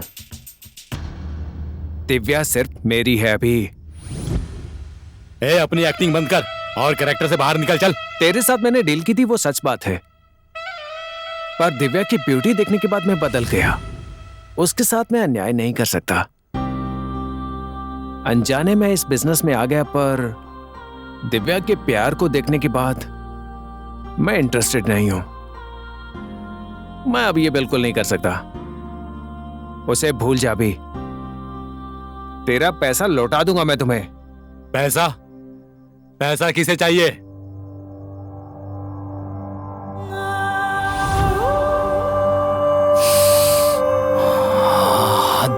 दिव्या सिर्फ मेरी है अभी। अपनी एक्टिंग बंद कर और कैरेक्टर से बाहर निकल। चल। तेरे साथ मैंने डील की थी वो सच बात है, पर दिव्या की ब्यूटी देखने के बाद मैं बदल गया। उसके साथ मैं अन्याय नहीं कर सकता। अनजाने में इस बिजनेस में आ गया, पर दिव्या के प्यार को देखने के बाद मैं इंटरेस्टेड नहीं हूं। मैं अब ये बिल्कुल नहीं कर सकता। उसे भूल जा भी। तेरा पैसा लौटा दूंगा मैं तुम्हें। पैसा? पैसा किसे चाहिए?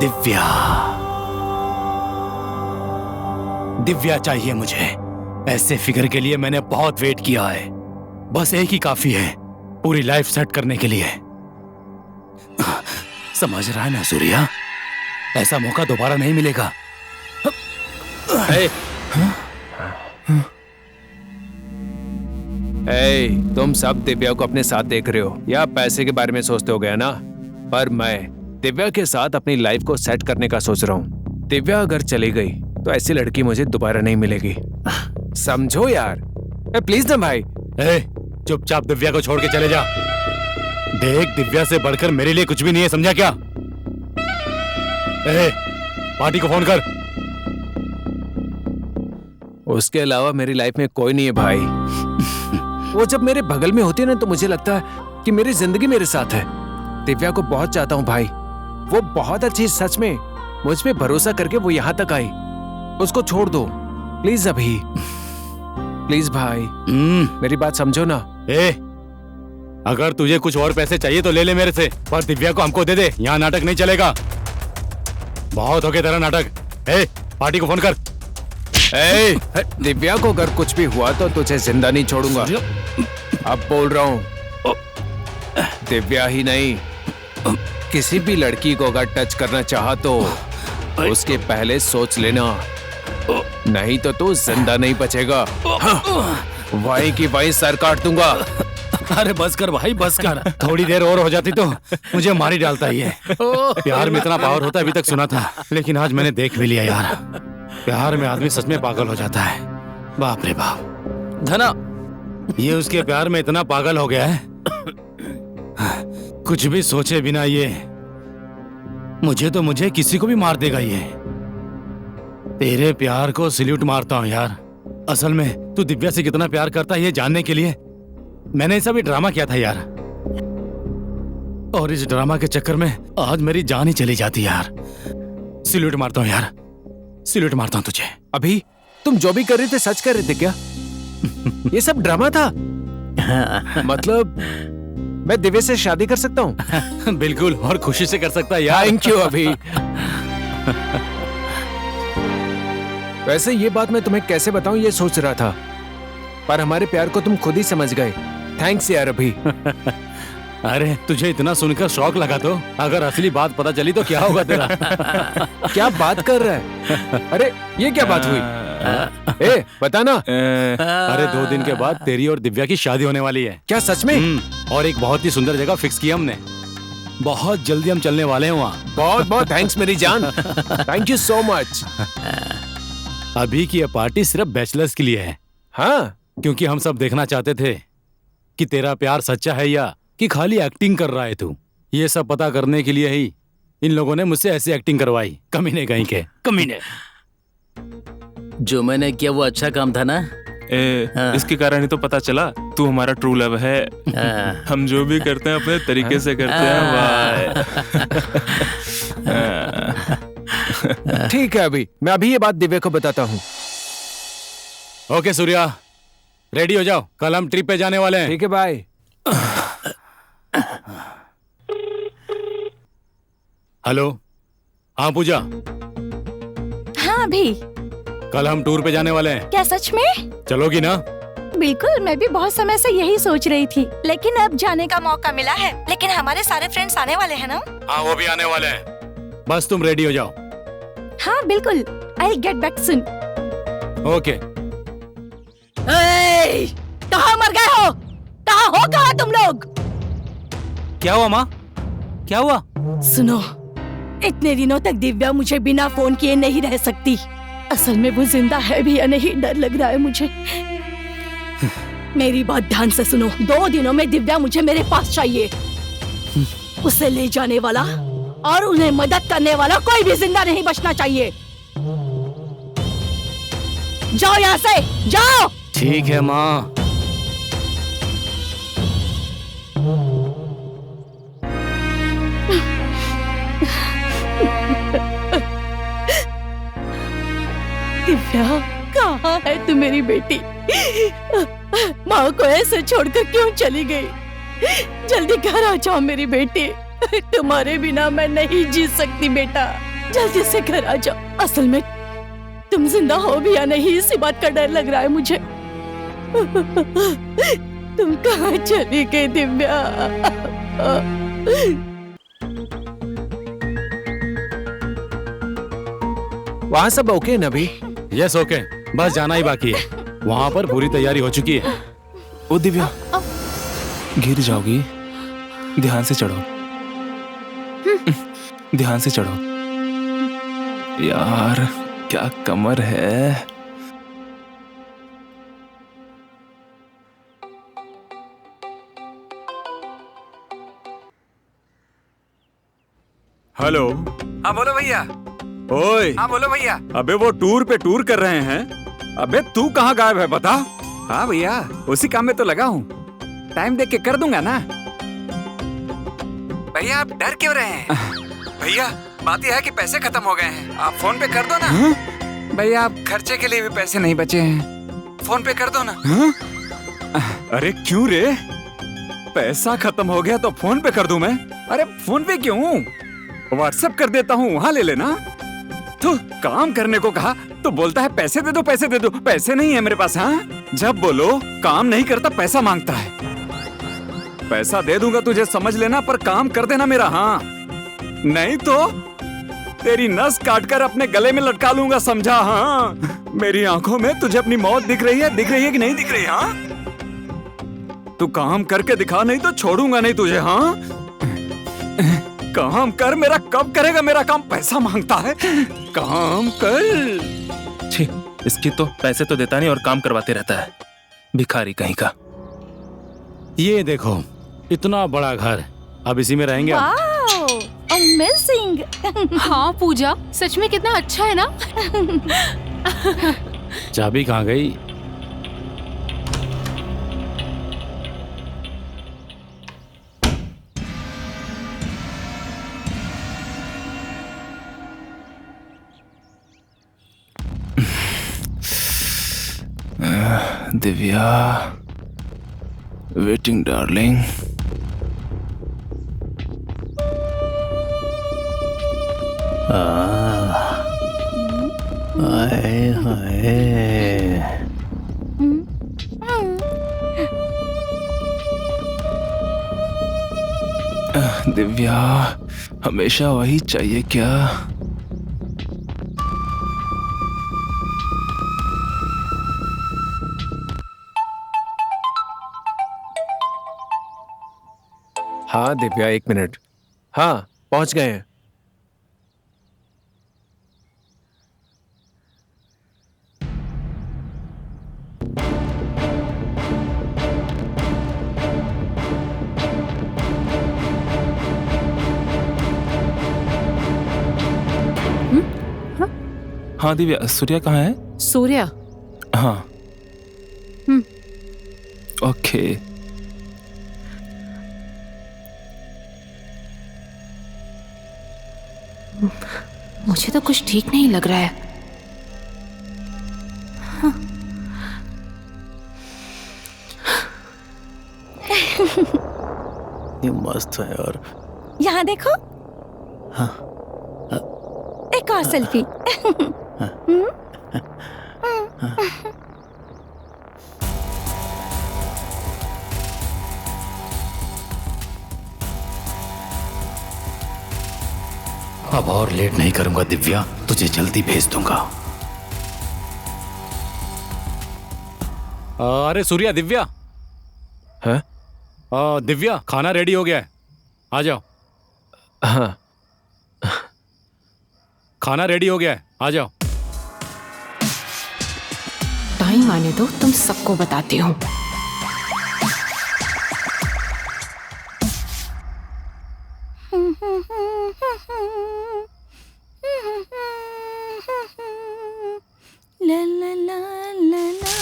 दिव्या, दिव्या चाहिए मुझे। ऐसे फिगर के लिए मैंने बहुत वेट किया है। बस एक ही काफी है पूरी लाइफ सेट करने के लिए। समझ रहा है ना सूर्या? ऐसा मौका दोबारा नहीं मिलेगा। तुम सब दिव्या को अपने साथ देख रहे हो या पैसे के बारे में सोचते हो गया ना? पर मैं दिव्या के साथ अपनी लाइफ को सेट करने का सोच रहा हूँ। दिव्या अगर चली गई तो ऐसी लड़की मुझे दोबारा नहीं मिलेगी। समझो यार। प्लीज ना भाई। चुपचाप दिव्या को छोड़ के चले जा। देख, दिव्या से बढ़कर मेरे लिए कुछ भी नहीं है, समझा क्या? पार्टी को फोन कर। उसके अलावा मेरी लाइफ में कोई नहीं है भाई। वो जब मेरे बगल में होती है ना तो मुझे लगता है कि मेरी जिंदगी मेरे साथ है। दिव्या को बहुत चाहता हूँ भाई। वो बहुत अच्छी, सच में मुझ पे भरोसा करके वो यहाँ तक आई। उसको छोड़ दो प्लीज अभी। प्लीज भाई, मेरी बात समझो ना। अगर तुझे कुछ और पैसे चाहिए तो ले ले मेरे से, पर दिव्या को हमको दे दे। यहाँ नाटक नहीं चलेगा। बहुत हो गया तेरा नाटक। ए, पार्टी को फोन कर। ए, दिव्या को अगर कुछ भी हुआ तो तुझे जिंदा नहीं छोड़ूंगा। अब बोल रहा हूँ, दिव्या ही नहीं, किसी भी लड़की को अगर टच करना चाहा तो उसके पहले सोच लेना, नहीं तो तू जिंदा नहीं बचेगा। वहीं की वहीं सर काट दूंगा। अरे बस कर भाई, बस कर। थोड़ी देर और हो जाती तो मुझे मार ही डालता ये। प्यार में इतना पावर होता है अभी तक सुना था, लेकिन आज मैंने देख भी लिया यार। प्यार में आदमी सच में पागल हो जाता है। बाप रे बाप। धना, ये उसके प्यार में इतना पागल हो गया है, कुछ भी सोचे बिना ये मुझे किसी को भी मार देगा ये। तेरे प्यार को सल्यूट मारता हूँ यार। असल में तू दिव्या से कितना प्यार करता है ये जानने के लिए मैंने ऐसा भी ड्रामा किया था यार, और इस ड्रामा के चक्कर में आज मेरी जान ही चली जाती यार। सल्यूट मारता हूँ यार, सल्यूट मारता हूँ तुझे। अभी तुम जो भी कर रहे थे सच कर रहे थे क्या? ये सब ड्रामा था? मतलब मैं दिव्या से शादी कर सकता हूँ? बिल्कुल, और खुशी से कर सकता है यार। थैंक यू अभी। वैसे ये बात मैं तुम्हें कैसे बताऊं ये सोच रहा था, पर हमारे प्यार को तुम खुद ही समझ गए। थैंक्स यार अभी। अरे तुझे इतना सुनकर शौक लगा तो अगर असली बात पता चली तो क्या होगा तेरा? क्या बात कर रहा है? अरे ये क्या बात हुई? ए बताना। अरे 2 दिन के बाद तेरी और दिव्या की शादी होने वाली है। क्या सच में? और एक बहुत ही सुंदर जगह फिक्स की हमने। बहुत जल्दी हम चलने वाले हैं वहाँ। बहुत बहुत थैंक्स मेरी जान। Thank you so much. अभी की ये पार्टी सिर्फ बैचलर्स के लिए है। हाँ, क्योंकि हम सब देखना चाहते थे कि तेरा प्यार सच्चा है या कि खाली एक्टिंग कर रहा है तू। ये सब पता करने के लिए ही इन लोगों ने मुझसे ऐसी एक्टिंग करवाई। कमीने कहीं के कमीने। जो मैंने किया वो अच्छा काम था ना? इसके कारण ही तो पता चला तू हमारा ट्रू लव है। हम जो भी करते हैं अपने तरीके से करते हैं। वाह। ठीक है अभी मैं अभी ये बात दिव्या को बताता हूँ। ओके सूर्या, रेडी हो जाओ, कल हम ट्रिप पे जाने वाले हैं। ठीक है बाय। हेलो, हाँ पूजा, हाँ अभी, कल हम टूर पे जाने वाले हैं। क्या सच में? चलोगी ना? बिल्कुल, मैं भी बहुत समय से यही सोच रही थी, लेकिन अब जाने का मौका मिला है। लेकिन हमारे सारे फ्रेंड्स आने वाले हैं ना? हाँ वो भी आने वाले हैं, बस तुम रेडी हो जाओ। हाँ बिल्कुल, I'll get back soon। Okay. कहाँ मर गए हो? कहाँ तुम लोग? क्या हुआ माँ? क्या हुआ? सुनो, इतने दिनों तक दिव्या मुझे बिना फोन किए नहीं रह सकती। असल में वो जिंदा है भी या नहीं, डर लग रहा है मुझे। मेरी बात ध्यान से सुनो, 2 दिनों में दिव्या मुझे मेरे पास चाहिए। उसे ले जाने वाला और उन्हें मदद करने वाला कोई भी जिंदा नहीं बचना चाहिए। जाओ यहाँ से, जाओ। ठीक है माँ। दिव्या, कहाँ है तू मेरी बेटी? माँ को ऐसे छोड़कर क्यों चली गई? जल्दी घर आ जाओ मेरी बेटी, तुम्हारे बिना मैं नहीं जी सकती बेटा। जल्दी से घर आ जाओ। असल में तुम जिंदा हो भी या नहीं इसी बात का डर लग रहा है मुझे। तुम कहाँ चली गई दिव्या? वहाँ सब ओके ना अभी? यस ओके, बस जाना ही बाकी है। वहाँ पर पूरी तैयारी हो चुकी है। ओ दिव्या, गिर जाओगी, ध्यान से चढ़ो, ध्यान से चढ़ो। यार क्या कमर है। हेलो। हाँ बोलो भैया। ओए। हाँ बोलो भैया। अबे वो टूर पे टूर कर रहे हैं। अबे तू कहाँ गायब है बता? हाँ भैया, उसी काम में तो लगा हूँ। टाइम देख के कर दूंगा ना। भैया आप डर क्यों रहे हैं? भैया बात यह है कि पैसे खत्म हो गए हैं, आप फोन पे कर दो ना। भैया आप खर्चे के लिए भी पैसे नहीं बचे हैं, फोन पे कर दो ना। अरे क्यों रे? पैसा खत्म हो गया तो फोन पे कर दूं मैं? अरे फोन पे क्यों, व्हाट्सएप कर देता हूँ, वहां ले लेना। तो काम करने को कहा तो बोलता है पैसे दे दो, पैसे दे दो। पैसे नहीं है मेरे पास। हाँ, जब बोलो काम नहीं करता पैसा मांगता है। पैसा दे दूंगा तुझे, समझ लेना, पर काम कर देना मेरा। हाँ, नहीं तो तेरी नस काटकर अपने गले में लटका लूंगा, समझा? हाँ, मेरी आंखों में तुझे अपनी मौत दिख रही है कि नहीं दिख रही? हाँ, तू काम करके दिखा, नहीं तो छोड़ूंगा नहीं तुझे। हाँ, काम कर। मेरा कब करेगा मेरा काम? पैसा मांगता है, काम कर। छी, इसकी तो पैसे तो देता नहीं और काम करवाते रहता है, भिखारी कहीं का। ये देखो, इतना बड़ा घर, अब इसी में रहेंगे आप? Wow, amazing. हाँ पूजा, सच में कितना अच्छा है ना। चाबी कहाँ गई? Divya, waiting darling. हाय हाय। दिव्या, हमेशा वही चाहिए क्या? हाँ दिव्या, 1 मिनट। हाँ, पहुंच गए हैं। हाँ दिव्या, सूर्या कहाँ है? सूर्या? हाँ। ओके। मुझे तो कुछ ठीक नहीं लग रहा है। ये मस्त है यार। यहाँ देखो। हाँ। एक और सेल्फी। अब और लेट नहीं करूंगा दिव्या, तुझे जल्दी भेज दूंगा। अरे सूर्या, दिव्या। हाँ? दिव्या, खाना रेडी हो गया है, आ जाओ। हाँ, खाना रेडी हो गया है, आ जाओ। टाइम आने दो, तुम सबको बताती हूँ। ला ला ला ला ला।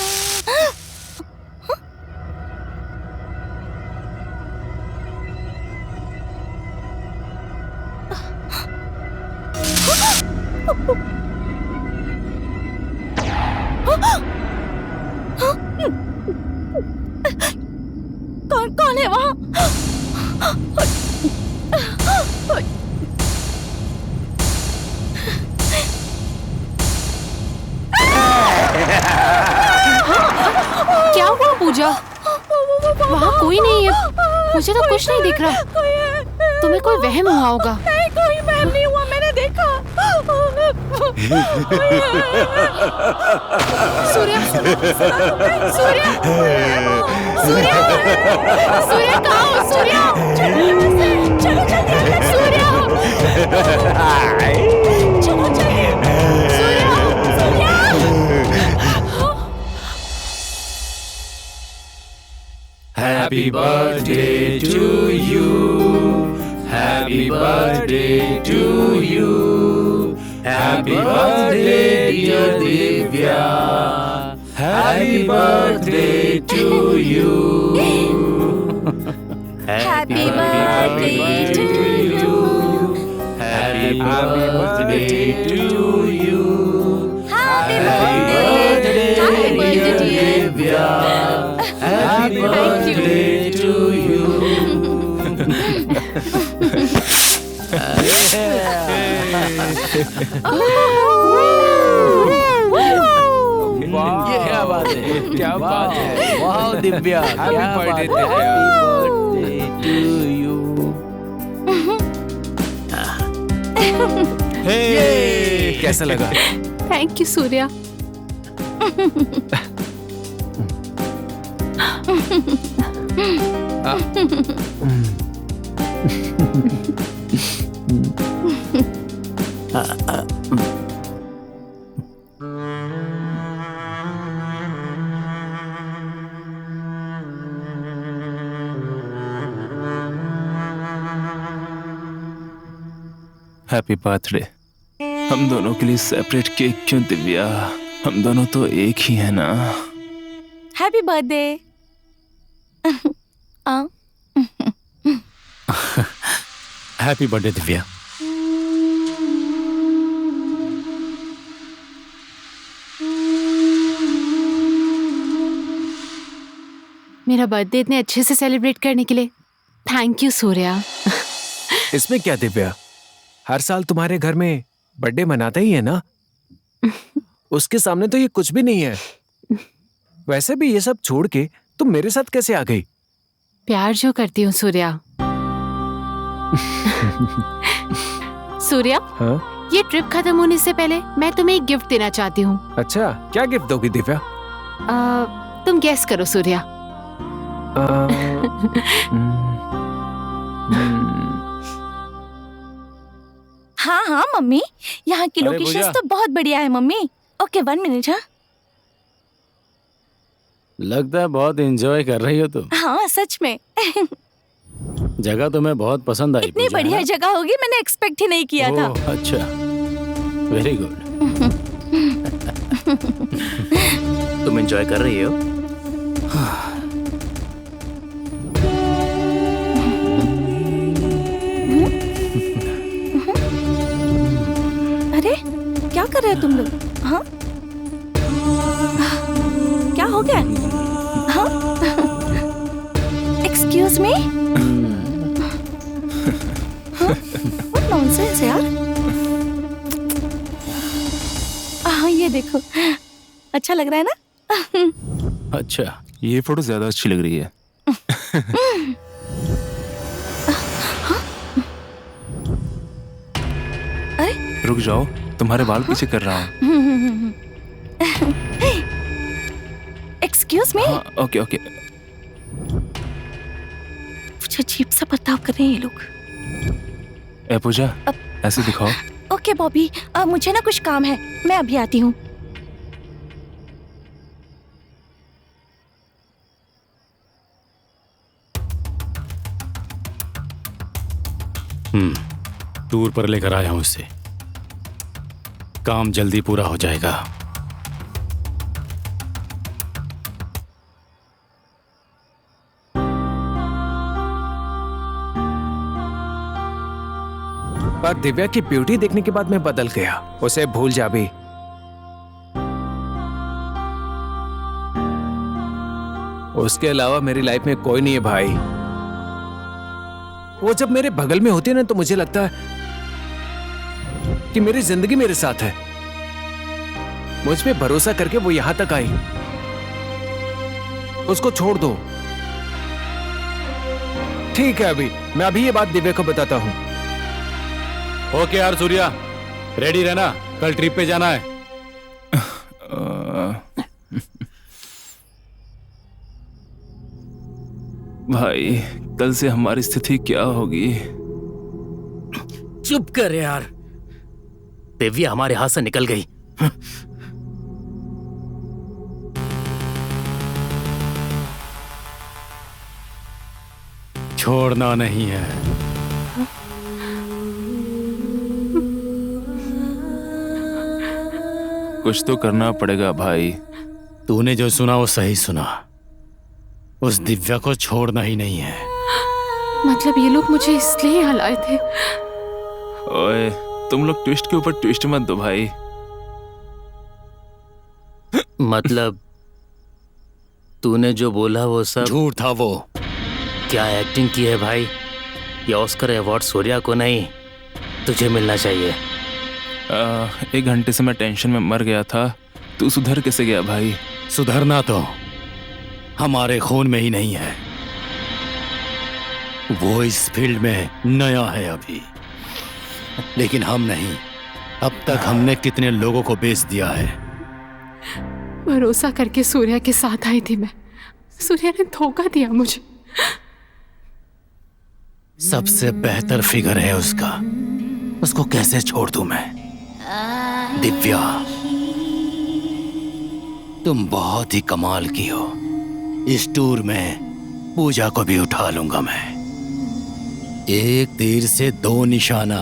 कौन है वहाँ? क्या हुआ पूजा? वहाँ कोई नहीं है, मुझे तो कुछ नहीं दिख रहा। तुम्हें कोई वहम हुआ होगा। नहीं, कोई वहम नहीं हुआ, मैंने देखा। सूर्या, सूर्या, सूर्या, सूर्या कहाँ हो? सूर्या, चलो जल्दी, सूर्या, चलो जल्दी। Happy birthday to you. Happy birthday to you. Happy birthday dear Divya. Happy birthday to you. Happy birthday to you. Happy birthday to you. Happy birthday dear Divya. Happy birthday to you. क्या बात है, क्या बात है। वाह Divya, Happy क्या birthday, बात है। Divya. Happy birthday to you। कैसा लगा? Thank you Surya. Happy birthday. हम दोनों के लिए सेपरेट केक क्यों दिव्या? हम दोनों तो एक ही है ना। Happy birthday. Happy birthday Divya. मेरा बर्थडे इतने अच्छे से सेलिब्रेट करने के लिए थैंक यू सूर्या। इसमें क्या दिव्या, हर साल तुम्हारे घर में बर्थडे मनाता ही है ना। उसके सामने तो ये कुछ भी नहीं है। वैसे भी ये सब छोड़ के तुम मेरे साथ कैसे आ गई? प्यार जो करती हूँ सूर्या। सूर्या, हाँ? ये ट्रिप खत्म होने से पहले मैं तुम्हें एक गिफ्ट देना चाहती हूँ। अच्छा, क्या गिफ्ट दोगी दिव्या? तुम गेस करो सूर्या। हाँ हाँ मम्मी, यहाँ की अरे लोकेशंस पूजा। तो बहुत बढ़िया है मम्मी। Okay 1 minute. हाँ लगता है बहुत एंजॉय कर रही हो तुम। हाँ सच में। जगह तुम्हें बहुत पसंद आई। इतनी पूजा, है बढ़िया ना? जगह होगी मैंने एक्सपेक्ट ही नहीं किया था। ओह, अच्छा, वेरी गुड। तुम एंजॉय कर रही हो? अरे क्या कर रहे हो तुम लोग? हाँ क्या हो गया? हाँ एक्सक्यूज मी। व्हाट नॉनसेंस यार। ये देखो, अच्छा लग रहा है ना? अच्छा, ये फोटो ज्यादा अच्छी लग रही है। अरे रुक जाओ, तुम्हारे बाल पीछे कर रहा हूँ। Excuse me. हाँ, ओके ओके। कुछ अजीब सा बर्ताव कर रहे हैं ये लोग। ए पूजा, ऐसे दिखाओ। ओके बॉबी, मुझे ना कुछ काम है, मैं अभी आती हूँ। टूर पर लेकर आया हूं इसे। काम जल्दी पूरा हो जाएगा। पर दिव्या की ब्यूटी देखने के बाद मैं बदल गया। उसे भूल जा भी। उसके अलावा मेरी लाइफ में कोई नहीं है भाई। वो जब मेरे बगल में होती है ना तो मुझे लगता है कि मेरी जिंदगी मेरे साथ है। मुझ पे भरोसा करके वो यहां तक आई। उसको छोड़ दो। ठीक है, मैं अभी ये बात दिव्या को बताता हूं। ओके यार सूर्या, रेडी रहना, कल ट्रिप पे जाना है। भाई, कल से हमारी स्थिति क्या होगी? चुप कर यार। दिव्या हमारे हाथ से निकल गई। छोड़ना नहीं है। कुछ तो करना पड़ेगा भाई। तूने जो सुना वो सही सुना। उस दिव्या को छोड़ना ही नहीं है। मतलब ये लोग मुझे इसलिए यहाँ लाए थे? ओए, तुम लोग ट्विस्ट के ऊपर ट्विस्ट मत दो भाई। मतलब तूने जो बोला वो सब झूठ था वो। क्या एक्टिंग की है भाई? ये ऑस्कर अवार्ड सूर्या को नहीं, तुझे मिलना चाहिए। 1 घंटे से मैं टेंशन में मर गया था। तू सुधर कैसे गया भाई? सुधरना तो हमारे खून में ही नहीं है। वो इस फील्ड में नया है अभी, लेकिन हम नहीं। अब तक हमने कितने लोगों को बेच दिया है। भरोसा करके सूर्या के साथ आई थी मैं। सूर्या ने धोखा दिया मुझे। सबसे बेहतर फिगर है उसका, उसको कैसे छोड़ दूं मैं? दिव्या, तुम बहुत ही कमाल की हो। इस टूर में पूजा को भी उठा लूंगा मैं। एक तीर से 2 निशाना।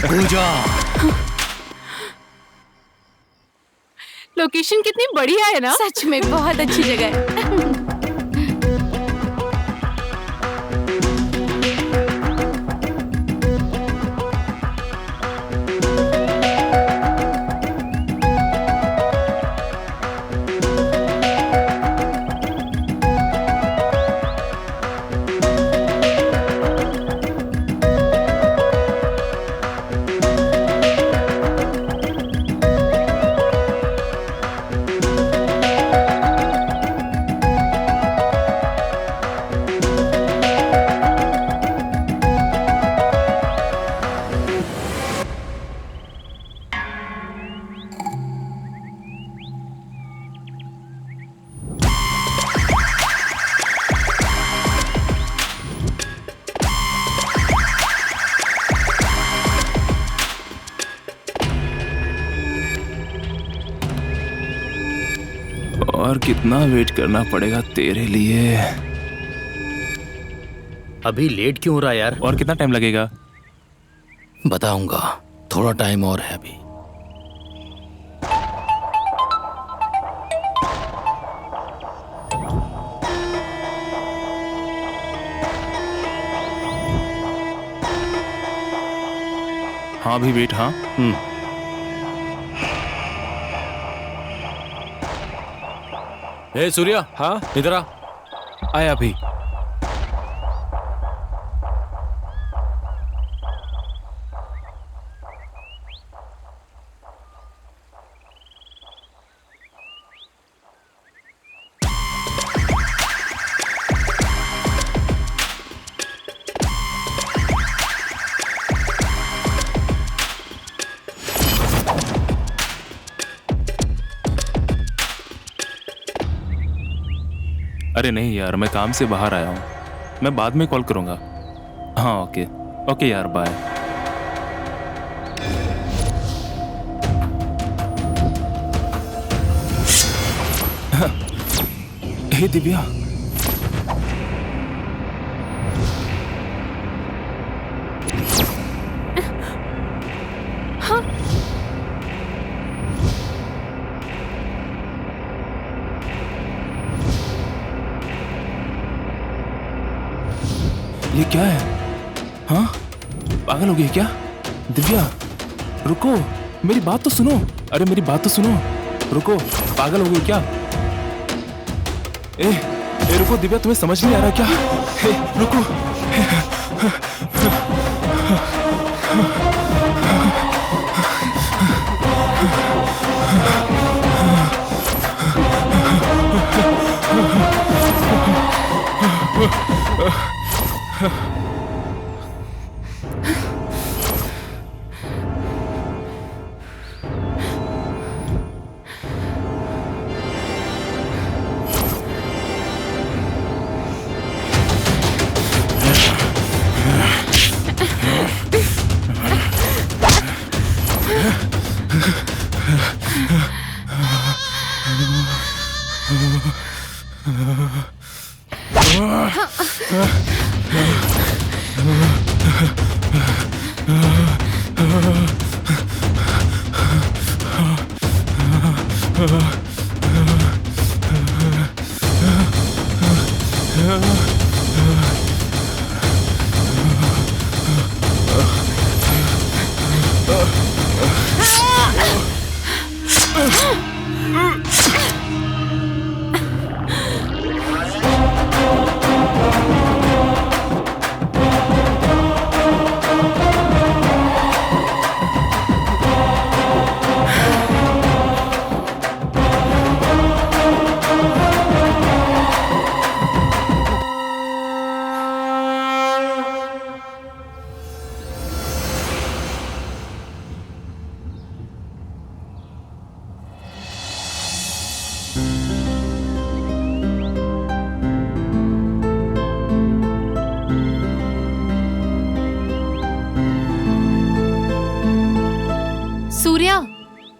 पूजा, लोकेशन कितनी बढ़िया है ना? सच में बहुत अच्छी जगह है। और कितना वेट करना पड़ेगा तेरे लिए? अभी लेट क्यों हो रहा है यार? और कितना टाइम लगेगा? बताऊंगा, थोड़ा टाइम और है अभी। हाँ भी वेट। हाँ ए सूर्या, हाँ, इधर आ। आया भी। अरे नहीं यार, मैं काम से बाहर आया हूँ। मैं बाद में कॉल करूँगा। हाँ ओके ओके यार, बाय। हे दिव्या, ये क्या है? हाँ, पागल हो गई क्या? दिव्या रुको, मेरी बात तो सुनो। अरे मेरी बात तो सुनो, रुको। पागल हो गई क्या? ए रुको दिव्या, तुम्हें समझ नहीं आ रहा क्या? रुको।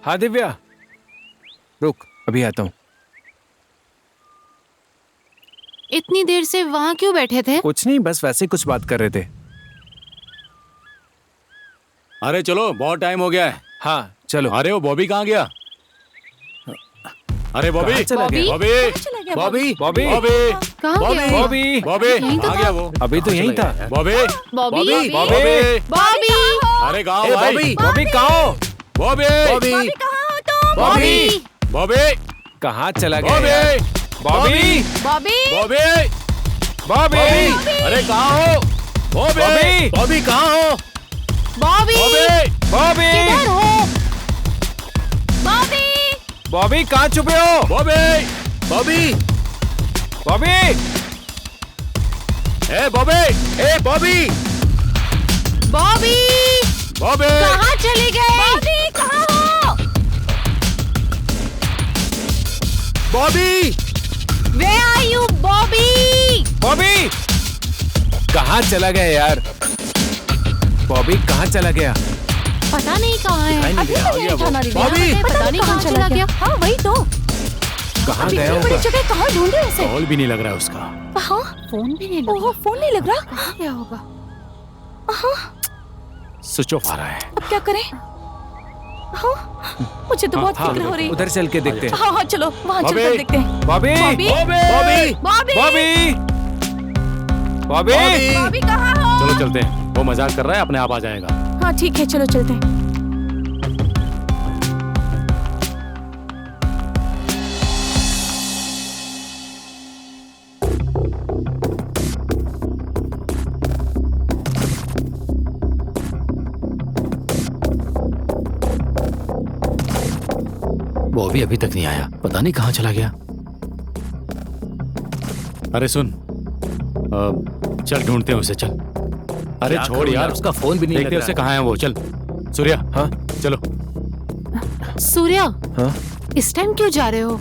हाँ दिव्या, रुक अभी आता हूँ। इतनी देर से वहाँ क्यों बैठे थे? कुछ नहीं, बस वैसे ही कुछ बात कर रहे थे। अरे चलो, बहुत टाइम हो गया है। हाँ चलो। अरे वो बॉबी कहाँ गया? अरे बॉबी, कहाँ चला गया? बॉबी, बॉबी, बॉबी, बॉबी, कहाँ गया? बॉबी, बॉबी, यहीं तो आ था। गया वो। अभी तो यहीं था। बॉबी, बॉबी, बॉबी, बॉबी, अरे कहाँ ए, हो भाई? बॉबी, बॉबी कहाँ हो? बॉबी, बॉबी, बॉबी, बॉबी, कहाँ चला गया बॉबी, यार? बॉबी, बॉबी, बॉबी, बॉबी, अरे कहाँ हो? बॉबी, बॉबी, बॉबी कहाँ हो? बॉबी, बॉबी, बॉबी, किधर हो? बॉबी, बॉबी कहाँ छुपे हो? बॉबी, बॉबी, बॉबी, ए बॉबी, ए बॉबी, बॉबी, बॉबी, कहाँ चले गए? बॉबी, कहाँ हो? Bobby, Where are you, Bobby? Bobby, कहाँ चला गया यार? बॉबी कहाँ चला गया? पता नहीं कहाँ है। दिखाई नहीं दे रहा। बॉबी, पता नहीं कहाँ चला गया। हाँ वही तो। कहाँ अभी गया इतनी बड़ी होगा? जगह कहाँ ढूंढ रहे हैं इसे? कॉल भी नहीं लग रहा है उसका। हाँ फोन भी नहीं लगा। ओहो फोन नहीं लग रहा। कहाँ गया होगा? स्विच ऑफ आ रहा है। अब क्या करें? हाँ मुझे तो बहुत फिक्र हो रही है। उधर चल के देखते हैं। हाँ हाँ चलो वहाँ चलकर बॉबी। देखते हैं। बॉबी, बॉबी, बॉबी, बॉबी, बॉबी, बॉबी, बॉबी कहाँ हो? चलो चलते हैं, वो मजाक कर रहा है, अपने आप आ जाएगा। हाँ ठीक है चलो चलते हैं। बॉबी अभी तक नहीं आया, पता नहीं कहाँ चला गया। अरे सुन, चल ढूंढते हैं उसे, चल। अरे क्या छोड़ करूं यार, उसका फोन भी नहीं लग देखते रहा उसे है। कहाँ है वो। चल सूर्या, हाँ चलो। सूर्या, हाँ इस टाइम क्यों जा रहे हो?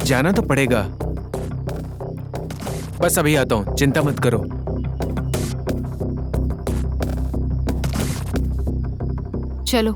जाना तो पड़ेगा, बस अभी आता हूँ, चिंता मत करो। चलो।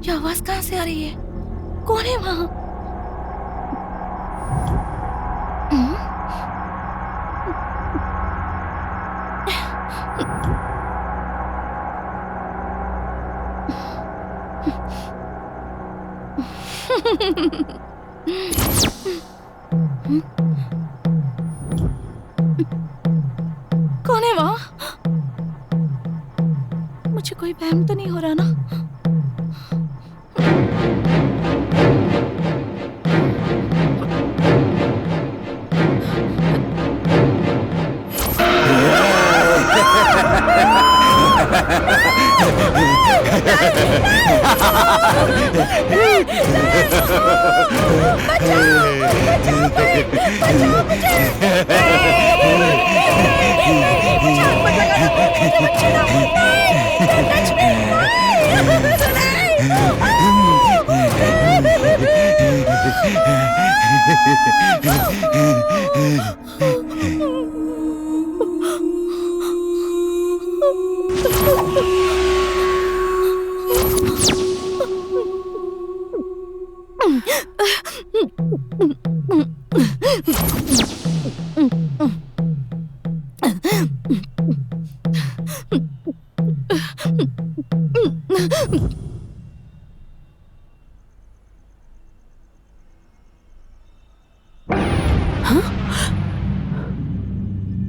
ये आवाज कहाँ से आ रही है? कौन है वहाँ? कौन है वहाँ? मुझे कोई वहम तो नहीं हो रहा ना?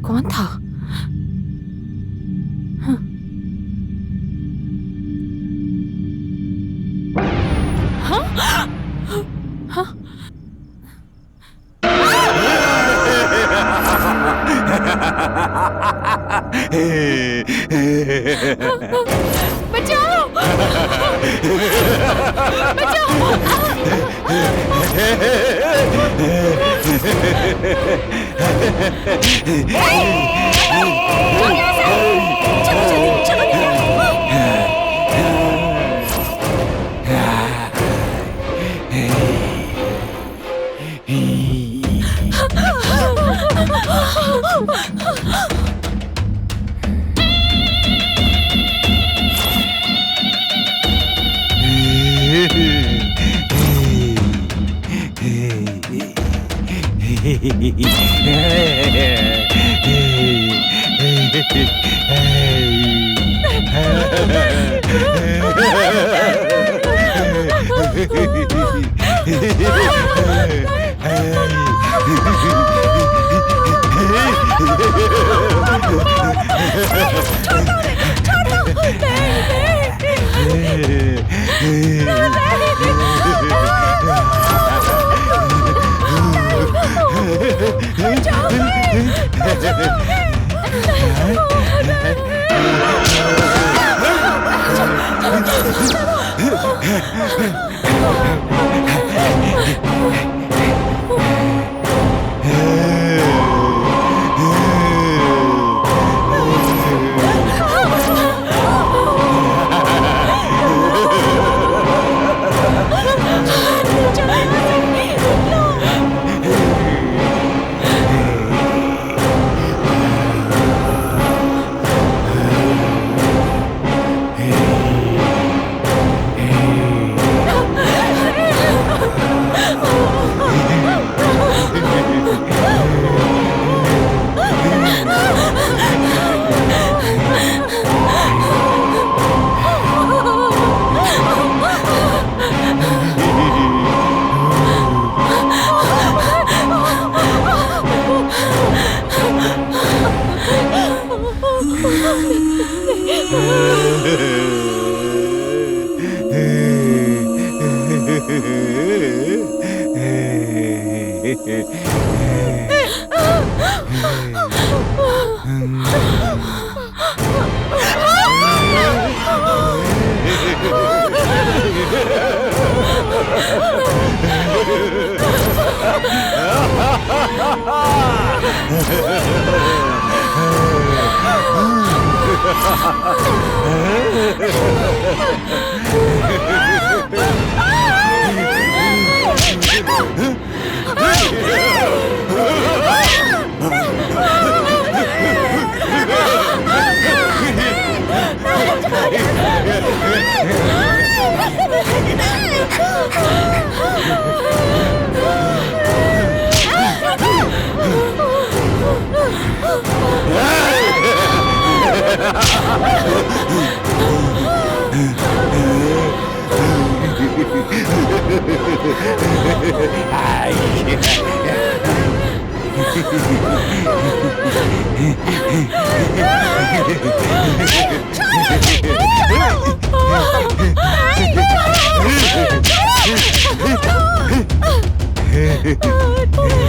कौन था? बचाओ! बचाओ!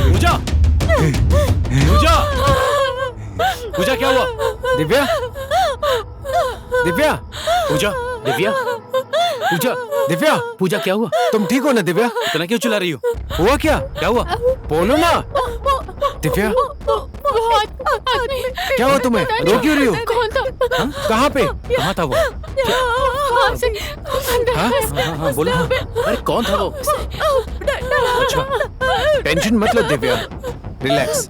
पूजा, पूजा, पूजा क्या हुआ? दिव्या, दिव्या, पूजा, दिव्या, पूजा, दिव्या, पूजा क्या हुआ? तुम ठीक हो ना दिव्या? इतना क्यों चिल्ला रही हो? हुआ क्या? क्या हुआ? बोलो ना दिव्या, क्या हुआ तुम्हें? रो क्यों रही हो? कौन था? कहाँ पे? कहाँ था वो? हाँ? हाँ, बोलो। अरे कौन था वो? अच्छा, टेंशन मत लो दिव्या, रिलैक्स।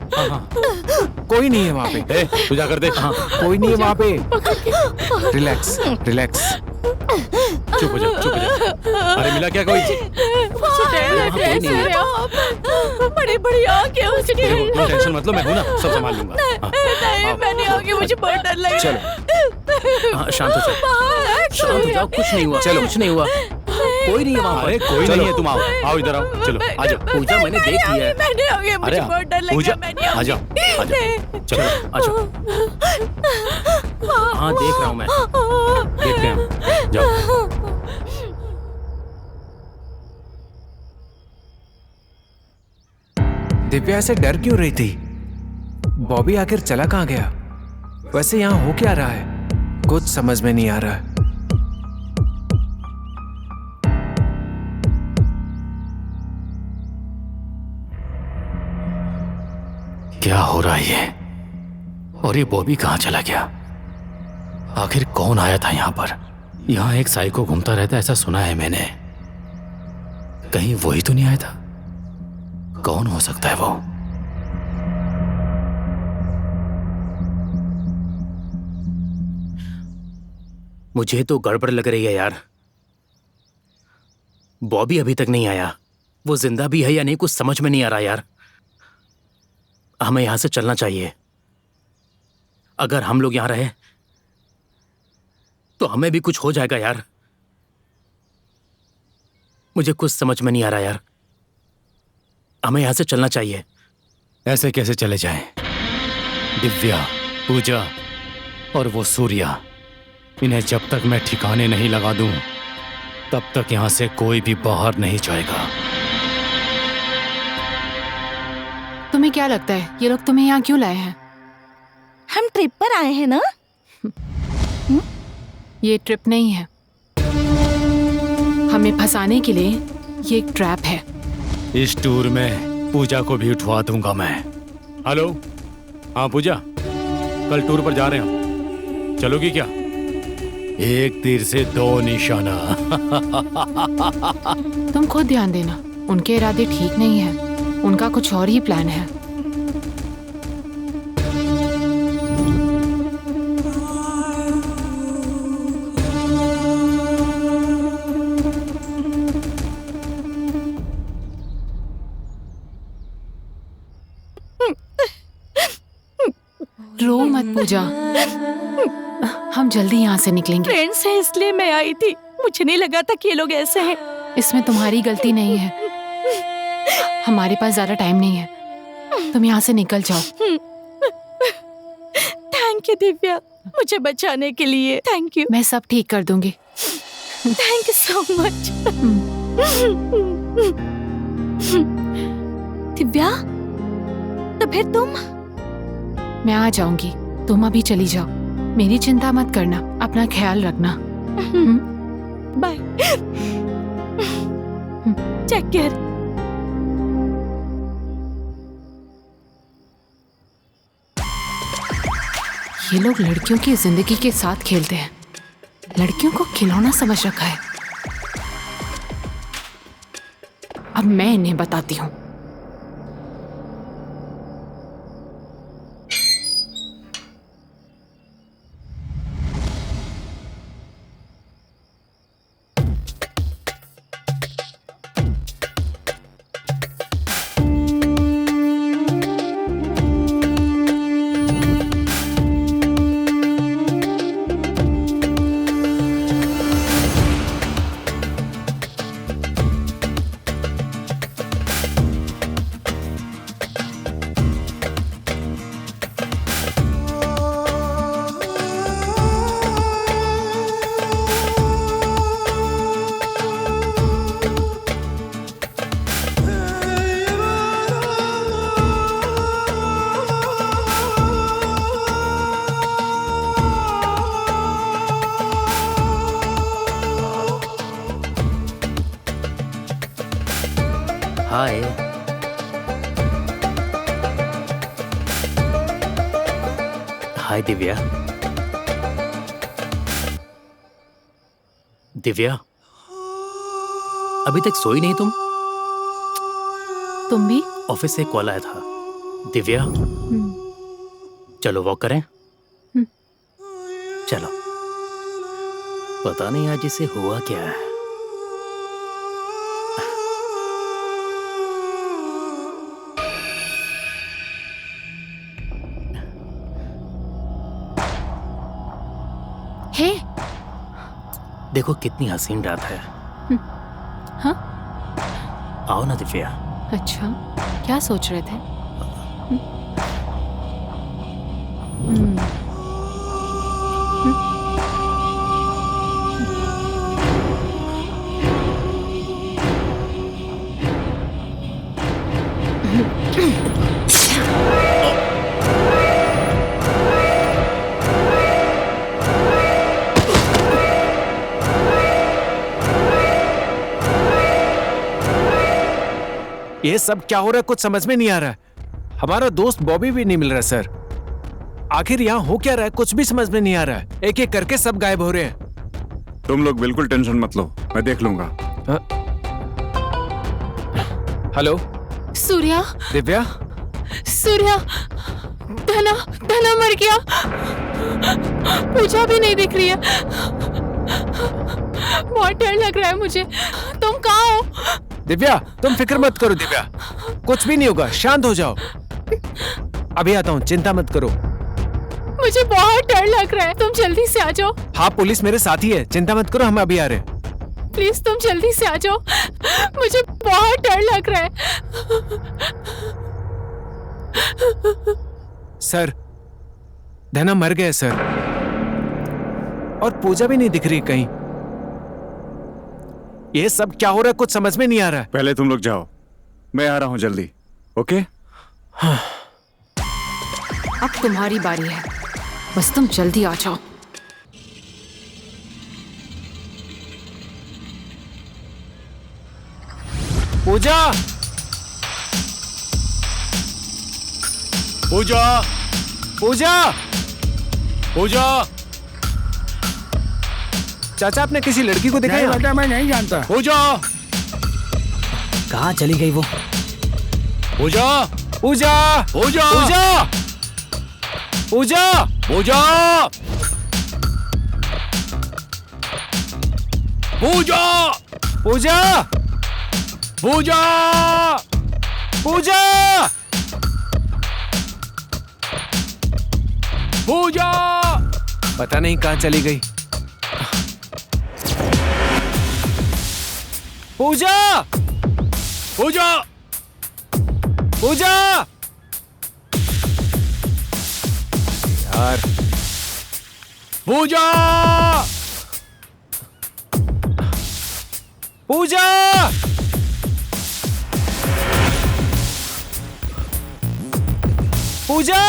कोई नहीं है वहाँ पे। तू जा कर दे। हाँ, कोई नहीं है वहाँ पे। Relax, relax. चुप हो जा, चुप हो जा। अरे मिला क्या कोई? कोई नहीं है। बड़ी बड़ी आंखें उसकी। देखो, तुम टेंशन मत लो, मैं हूँ ना, सब संभाल लूंगा। हाँ, नहीं, मैंने आगे मुझे बहुत डर लगा। चलो। हाँ, शांत हो जाओ, शांत हो जाओ, कुछ नहीं हुआ। चलो, कुछ नहीं हुआ, कोई नहीं है वहाँ। अरे कोई नहीं है, तुम आओ, आओ इधर आओ, चलो आ जाओ। पूजा मैंने देख लिया है। मैंने आगे मुझे बहुत डर लगा। पूजा, मैंने आ जाओ, आ जाओ, चलो आ जाओ। हाँ, देख रहा हूँ मैं, देखते हैं हम, जाओ। दिव्या से डर क्यों रही थी? बॉबी आखिर चला कहाँ गया? वैसे यहाँ हो क्या रहा है? कुछ समझ में नहीं आ रहा है। क्या हो रहा है ये? और ये बॉबी कहाँ चला गया? आखिर कौन आया था यहाँ पर? यहाँ एक साइको घूमता रहता, ऐसा सुना है मैंने। कहीं वही तो नहीं आया था? कौन हो सकता है वो? मुझे तो गड़बड़ लग रही है यार। बॉबी अभी तक नहीं आया। वो जिंदा भी है या नहीं, कुछ समझ में नहीं आ रहा यार। हमें यहां से चलना चाहिए। अगर हम लोग यहां रहे तो हमें भी कुछ हो जाएगा यार। मुझे कुछ समझ में नहीं आ रहा यार। हमें यहां से चलना चाहिए। ऐसे कैसे चले जाएं? दिव्या, पूजा और वो सूर्या, इन्हें जब तक मैं ठिकाने नहीं लगा दूं तब तक यहां से कोई भी बाहर नहीं जाएगा। तुम्हें क्या लगता है ये लोग तुम्हें यहाँ क्यों लाए हैं? हम ट्रिप पर आए हैं ना। ये ट्रिप नहीं है। हमें फंसाने के लिए ये एक ट्रैप है। इस टूर में पूजा को भी उठवा दूंगा मैं। हेलो, हाँ पूजा, कल टूर पर जा रहे हैं हम, चलोगी क्या? एक तीर से दो निशाना। तुम खुद ध्यान देना, उनके इरादे ठीक नहीं है। उनका कुछ और ही प्लान है। रो मत पूजा, हम जल्दी यहाँ से निकलेंगे। ट्रेन से इसलिए मैं आई थी, मुझे नहीं लगा था कि ये लोग ऐसे हैं। इसमें तुम्हारी गलती नहीं है। हमारे पास ज्यादा टाइम नहीं है, तुम यहाँ से निकल जाओ। थैंक यू दिव्या, मुझे बचाने के लिए। Thank you. मैं सब ठीक कर दूंगी। Thank you so much. Divya, तो फिर तुम? मैं आ जाऊंगी, तुम अभी चली जाओ। मेरी चिंता मत करना, अपना ख्याल रखना। बाय। Take care. ये लोग लड़कियों की जिंदगी के साथ खेलते हैं, लड़कियों को खिलौना समझ रखा है। अब मैं इन्हें बताती हूँ। हाय। हाय दिव्या। दिव्या, अभी तक सोई नहीं तुम? तुम भी? ऑफिस से कॉल आया था। दिव्या, चलो वॉक करें। चलो। पता नहीं आज इसे हुआ क्या है। हे, देखो कितनी हसीन रात है। हाँ? आओ ना दिव्या। अच्छा, क्या सोच रहे थे? ये सब क्या हो रहा है, कुछ समझ में नहीं आ रहा है। हमारा दोस्त बॉबी भी नहीं मिल रहा सर। आखिर यहाँ हो क्या रहा है, कुछ भी समझ में नहीं आ रहा है। एक एक करके सब गायब हो रहे हैं। तुम लोग बिल्कुल टेंशन मत लो, मैं देख लूंगा। हेलो सूर्या। दिव्या। सूर्या, धना धना मर गया। पूजा भी नहीं दिख रही है। बहुत डर लग रहा है मुझे। तुम कहाँ हो? दिव्या, तुम फिक्र मत करो दिव्या, कुछ भी नहीं होगा, शांत हो जाओ। अभी आता हूँ, चिंता मत करो। मुझे बहुत डर लग रहा है, तुम जल्दी से आ जाओ। हाँ, पुलिस मेरे साथ ही है, चिंता मत करो, हम अभी आ रहे हैं। प्लीज तुम जल्दी से आ जाओ, मुझे बहुत डर लग रहा है। सर, धना मर गया सर, और पूजा भी नहीं दिख रही कहीं। ये सब क्या हो रहा है, कुछ समझ में नहीं आ रहा है। पहले तुम लोग जाओ, मैं आ रहा हूं जल्दी। ओके? अब तुम्हारी बारी है, बस तुम जल्दी आ जाओ। पूजा, पूजा, पूजा, पूजा, चाचा आपने किसी लड़की को देखा नहीं है? बेटा, मैं नहीं जानता। पूजा, कहाँ चली गई वो? पूजा, पूजा, पूजा, पूजा, पूजा, पूजा, पूजा, पूजा, पूजा, पूजा। पता नहीं कहाँ चली गई। पूजा, पूजा, पूजा, यार, पूजा, पूजा, पूजा,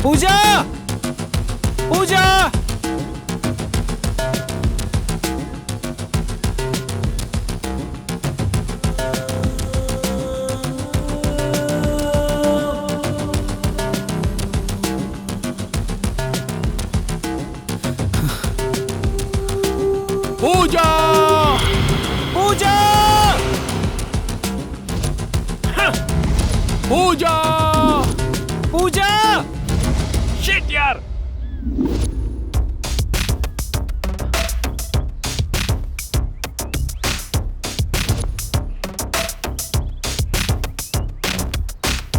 पूजा, पूजा, पूजा, पूजा, पूजा, पूजा। पूजा, शिट यार।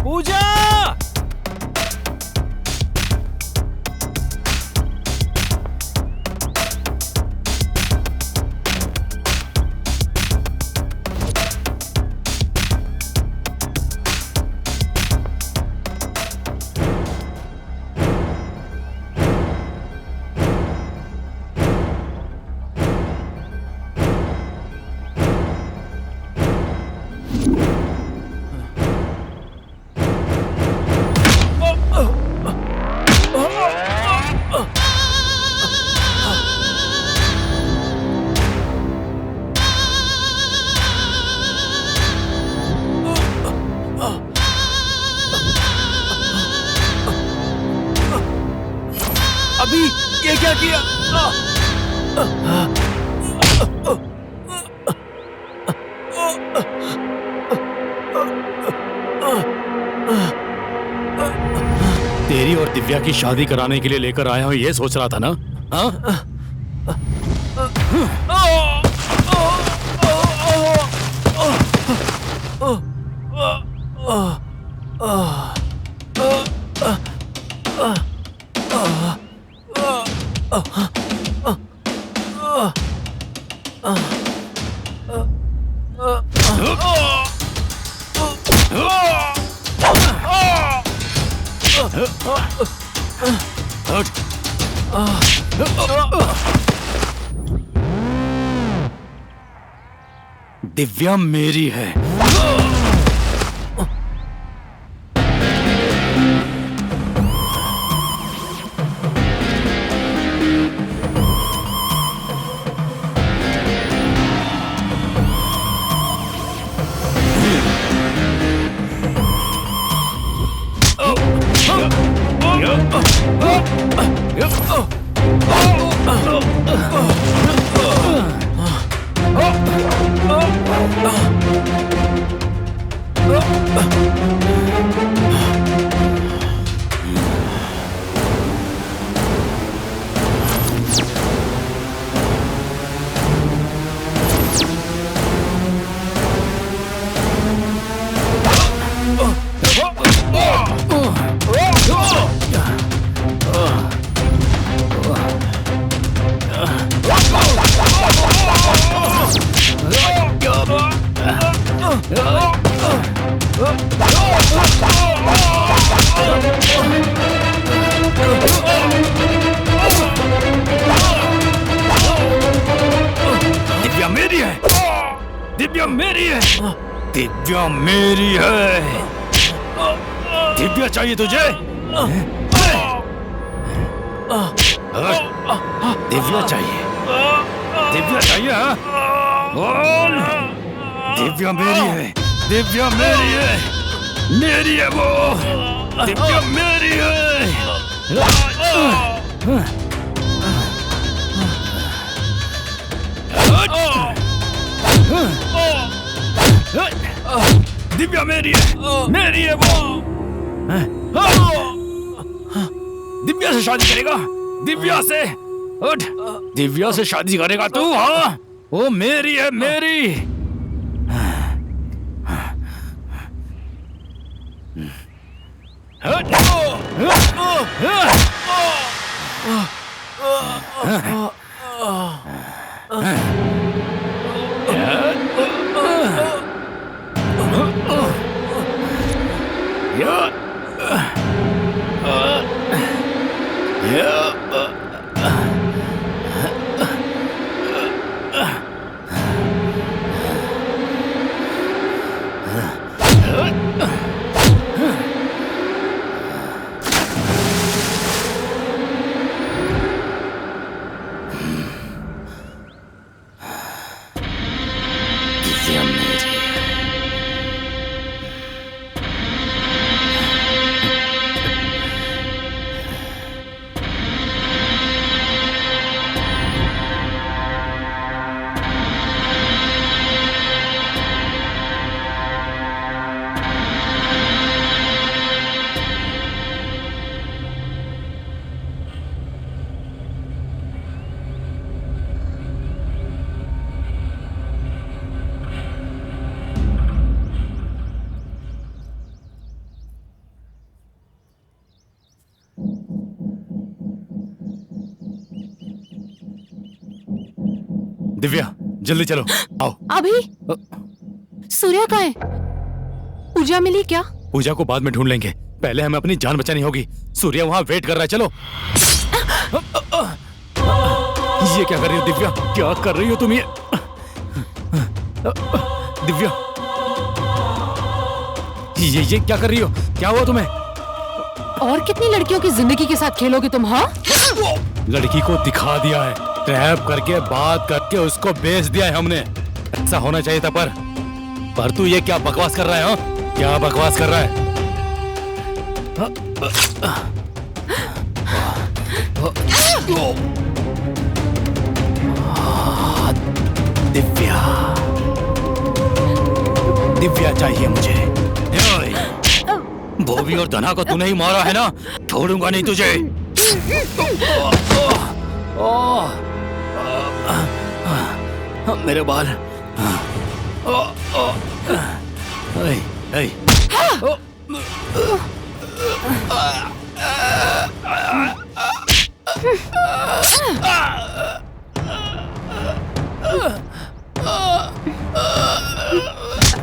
पूजा, अभी ये क्या किया? तेरी और दिव्या की शादी कराने के लिए लेकर आया हूं, ये सोच रहा था ना? हाँ? दिव्या मेरी है। दिव्या मेरी है, दिव्या मेरी है, दिव्या मेरी है। दिव्या चाहिए तुझे? दिव्या चाहिए, दिव्या चाहिए, हाँ? बोल। दिव्या मेरी है, दिव्या मेरी है, मेरी है वो, दिव्या मेरी है। दिव्या मेरी है वो। दिव्या से शादी करेगा, दिव्या से? उठ, दिव्या से शादी करेगा तू? हाँ, वो मेरी है, मेरी। दिव्या जल्दी चलो, आओ। अभी सूर्या कहाँ है? पूजा मिली क्या? पूजा को बाद में ढूंढ लेंगे, पहले हमें अपनी जान बचानी होगी। सूर्या वहां वेट कर रहा है, चलो। ये क्या कर रही हो दिव्या? क्या कर रही हो तुम ये? दिव्या, ये क्या कर रही हो? क्या हुआ तुम्हें? और कितनी लड़कियों की जिंदगी के साथ खेलोगे तुम? हाँ, लड़की को दिखा दिया है, ट्रैप करके बात करके उसको बेच दिया है हमने। ऐसा होना चाहिए था, पर तू ये क्या बकवास कर रहा है? हाँ, क्या बकवास कर रहा है? दिव्या, दिव्या चाहिए मुझे। भोवी और धना को तूने ही मारा है ना, छोड़ूंगा नहीं तुझे। मेरे बाल।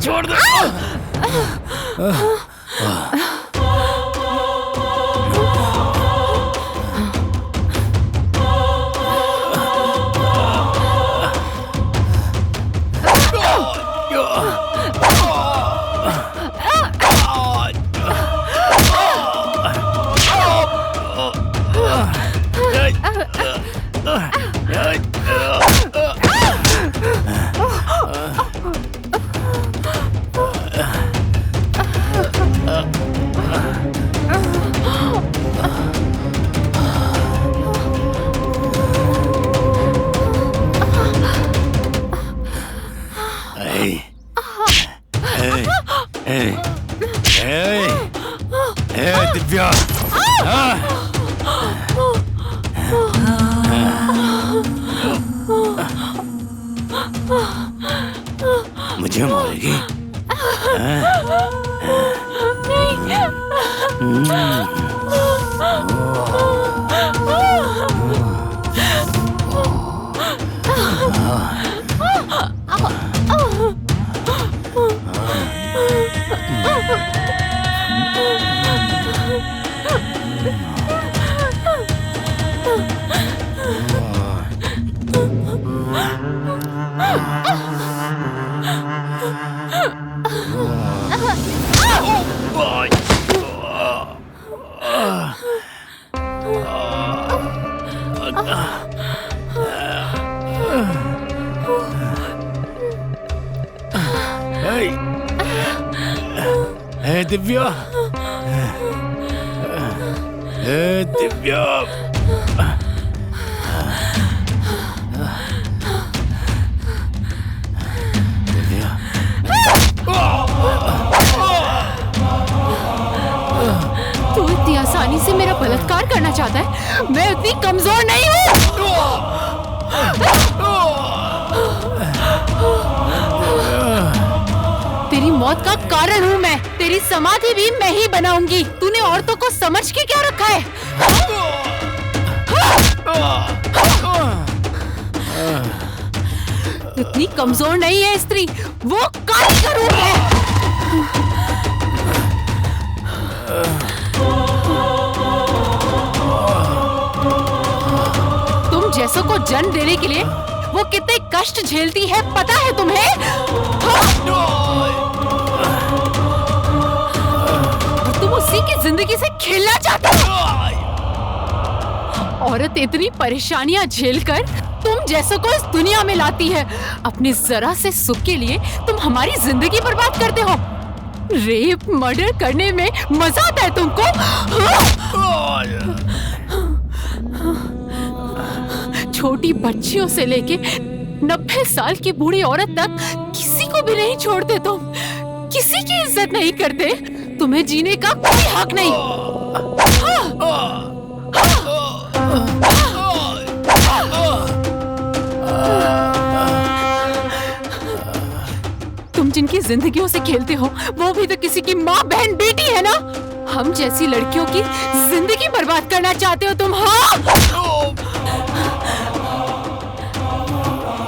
छोड़ दो। दिव्या, मुझे मारेगी? हे दिव्या, हे दिव्या, तू इतनी आसानी से मेरा बलात्कार करना चाहता है? मैं उतनी कमजोर नहीं हूँ। तेरी मौत का कारण हूँ मैं। तेरी समाधि भी मैं ही बनाऊंगी। तूने औरतों को समझ के क्या रखा है? इतनी कमजोर नहीं है स्त्री, वो काली का रूप है। तुम जैसों को जन्म देने के लिए वो कितने कष्ट झेलती है पता है तुम्हें? और तुम उसी की जिंदगी से खेलना चाहते हो। औरत इतनी परेशानियां झेलकर तुम जैसों को इस दुनिया में लाती है। अपने जरा से सुख के लिए तुम हमारी जिंदगी बर्बाद करते हो। रेप मर्डर करने में मजा आता है तुमको? छोटी बच्चियों से लेके 90 साल की बूढ़ी औरत तक किसी को भी नहीं छोड़ते तुम। किसी की इज्जत नहीं करते। तुम्हें जीने का कोई हक नहीं। तुम जिनकी जिंदगियों से खेलते हो वो भी तो किसी की माँ बहन बेटी है ना। हम जैसी लड़कियों की जिंदगी बर्बाद करना चाहते हो तुम। हाँ,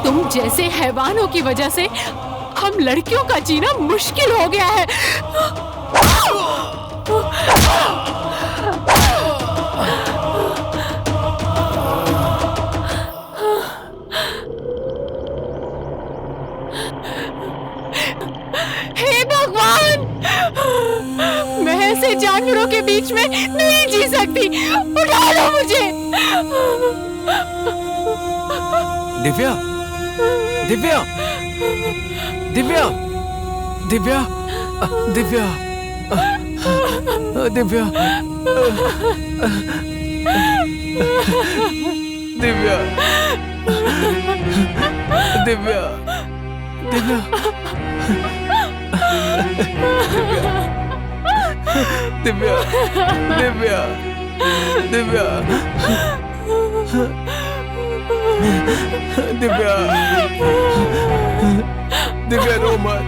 तुम जैसे हैवानों की वजह से हम लड़कियों का जीना मुश्किल हो गया है। हे भगवान, मैं ऐसे जानवरों के बीच में नहीं जी सकती। उठा लो मुझे। दिव्या, दिव्या, दिव्या, दिव्या, दिव्या, दिव्या, दिव्या, दिव्या, दिव्या, दिव्या, दिव्या, दिव्या, दिव्या, दिव्या रो मत।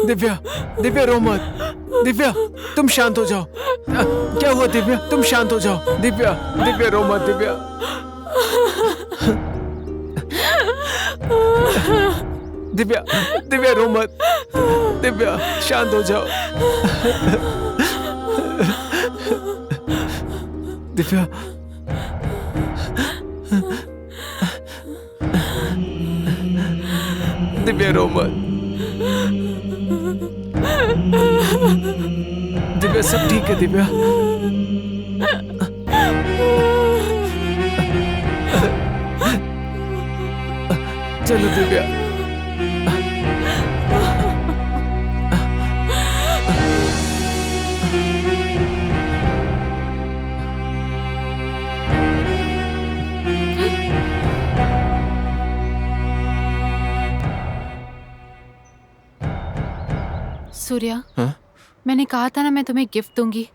दिव्या, दिव्या रो मत। दिव्या, तुम शांत हो जाओ। क्या हुआ दिव्या? तुम शांत हो जाओ। दिव्या, दिव्या रो मत। दिव्या, दिव्या, दिव्या रो मत। दिव्या, शांत हो जाओ। दिव्या, दिव्या रो मत। दिव्या, सब ठीक है दिव्या। चलो दिव्या। सूर्या, हाँ? मैंने कहा था ना मैं तुम्हें गिफ्ट दूंगी।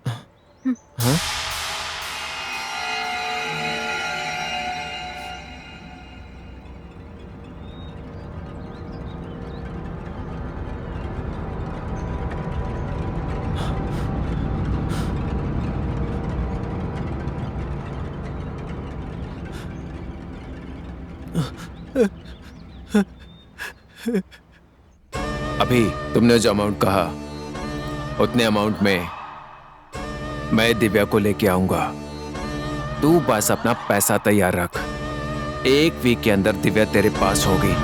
हाँ? अभी तुमने जो अमाउंट कहा उतने अमाउंट में मैं दिव्या को लेके आऊंगा। तू बस अपना पैसा तैयार रख। 1 वीक के अंदर दिव्या तेरे पास होगी।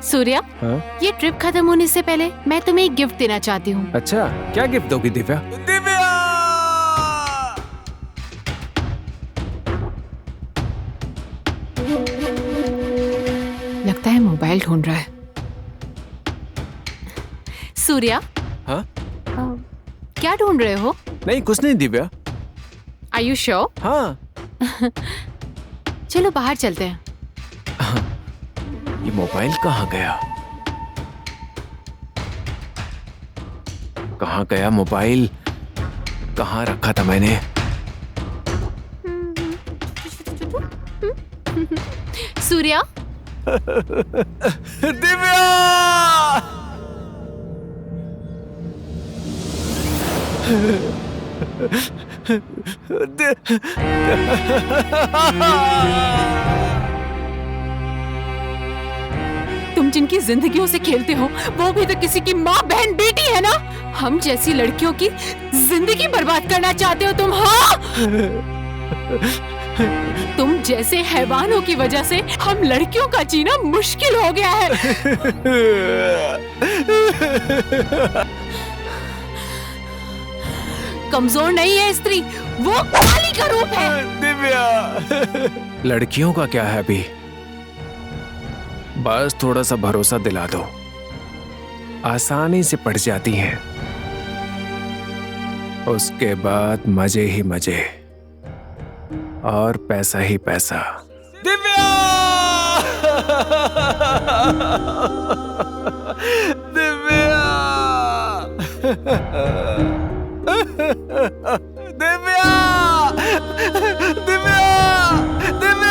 सूर्या, हाँ? ये ट्रिप खत्म होने से पहले मैं तुम्हें एक गिफ्ट देना चाहती हूँ। अच्छा, क्या गिफ्ट दोगी दिव्या? लगता है मोबाइल ढूंढ रहा है। सूर्या, हाँ? क्या ढूंढ रहे हो? नहीं, कुछ नहीं दिव्या। Are you sure? हाँ। चलो बाहर चलते हैं। ये मोबाइल कहाँ गया? कहाँ गया मोबाइल? कहाँ रखा था मैंने? सूर्या, दिव्या! तुम जिनकी जिंदगियों से खेलते हो वो भी तो किसी की माँ, बहन, बेटी है ना। हम जैसी लड़कियों की जिंदगी बर्बाद करना चाहते हो तुम? हाँ, तुम जैसे हैवानों की वजह से हम लड़कियों का जीना मुश्किल हो गया है। कमजोर नहीं है स्त्री, वो काली का रूप है। दिव्या! लड़कियों का क्या है अभी? बस थोड़ा सा भरोसा दिला दो, आसानी से पड़ जाती हैं। उसके बाद मजे ही मजे और पैसा ही पैसा। दिव्या! दिव्या! दिव्या! दिव्या! दिव्या!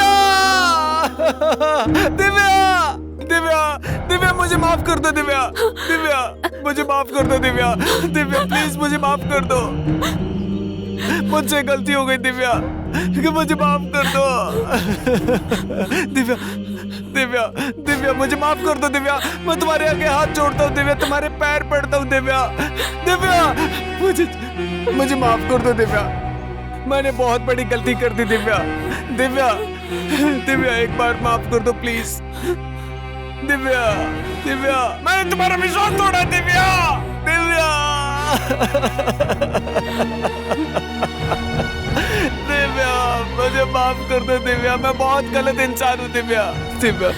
दिव्या! दिव्या! दिव्या, मुझे माफ कर दो दिव्या! दिव्या, मुझे माफ कर दो दिव्या! दिव्या, प्लीज मुझे माफ कर दो। मुझसे गलती हो गई दिव्या, कि मुझे माफ कर दो। दिव्या, दिव्या, दिव्या, मुझे माफ कर दो दिव्या। मैं तुम्हारे आगे हाथ जोड़ता हूँ दिव्या, तुम्हारे पैर पड़ता हूँ दिव्या। दिव्या, मुझे माफ कर दो दिव्या। मैंने बहुत बड़ी गलती कर दी दिव्या। दिव्या, दिव्या, एक बार माफ कर दो प्लीज। दिव्या, दिव्या, मैंने तुम्हारा विश्वास तोड़ा दिव्या। दिव्या, दिव्या, मुझे माफ कर दो दिव्या। मैं बहुत गलत इंसान हूँ दिव्या। दिव्या,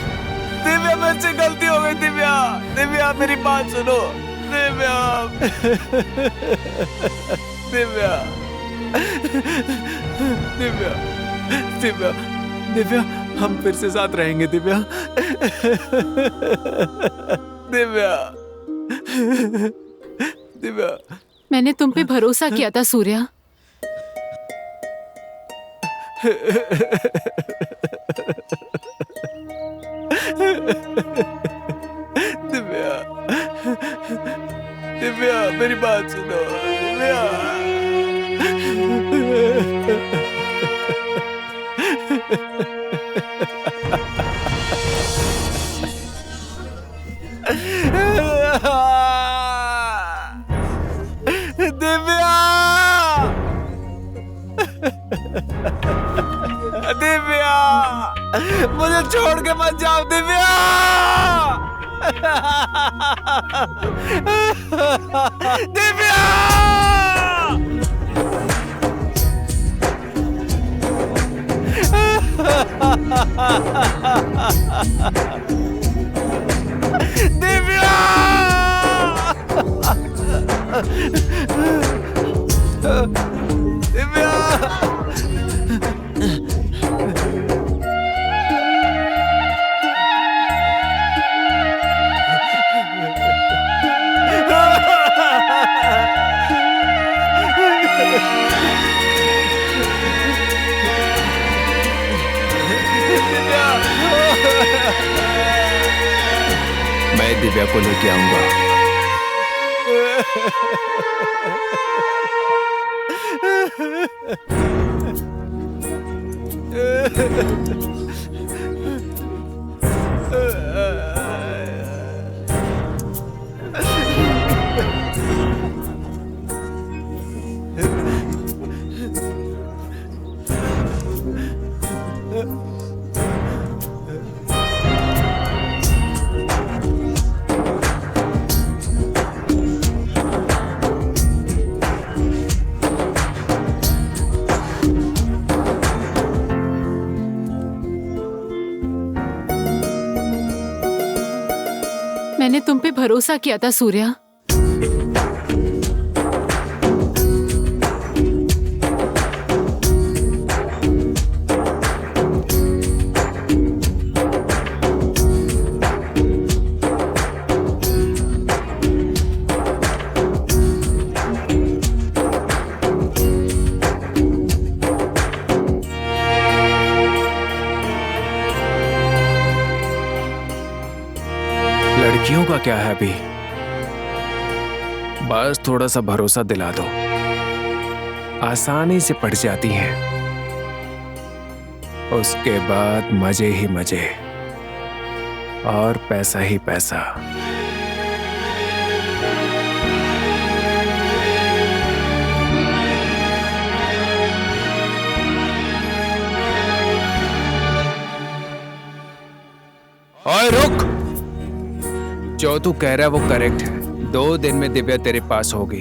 दिव्या, मुझसे गलती हो गई दिव्या। दिव्या, मेरी बात सुनो दिव्या। दिव्या, दिव्या, दिव्या, दिव्या, हम फिर से साथ रहेंगे दिव्या। दिव्या, दिव्या, मैंने तुम पे भरोसा किया था सूर्या। दिव्या, दिव्या, मेरी बात सुनो दिव्या। दिव्या, मुझे छोड़ के मत जाओ दिव्या। दिव्या दिव्या दिव्या मैं दिव्या को लेके आऊंगा। मैंने तुम पे भरोसा किया था सूर्या। लड़कियों का क्या है अभी, बस थोड़ा सा भरोसा दिला दो, आसानी से पड़ जाती हैं। उसके बाद मजे ही मजे और पैसा ही पैसा। ओए रुक, जो तू कह रहा है वो करेक्ट है। 2 दिन में दिव्या तेरे पास होगी।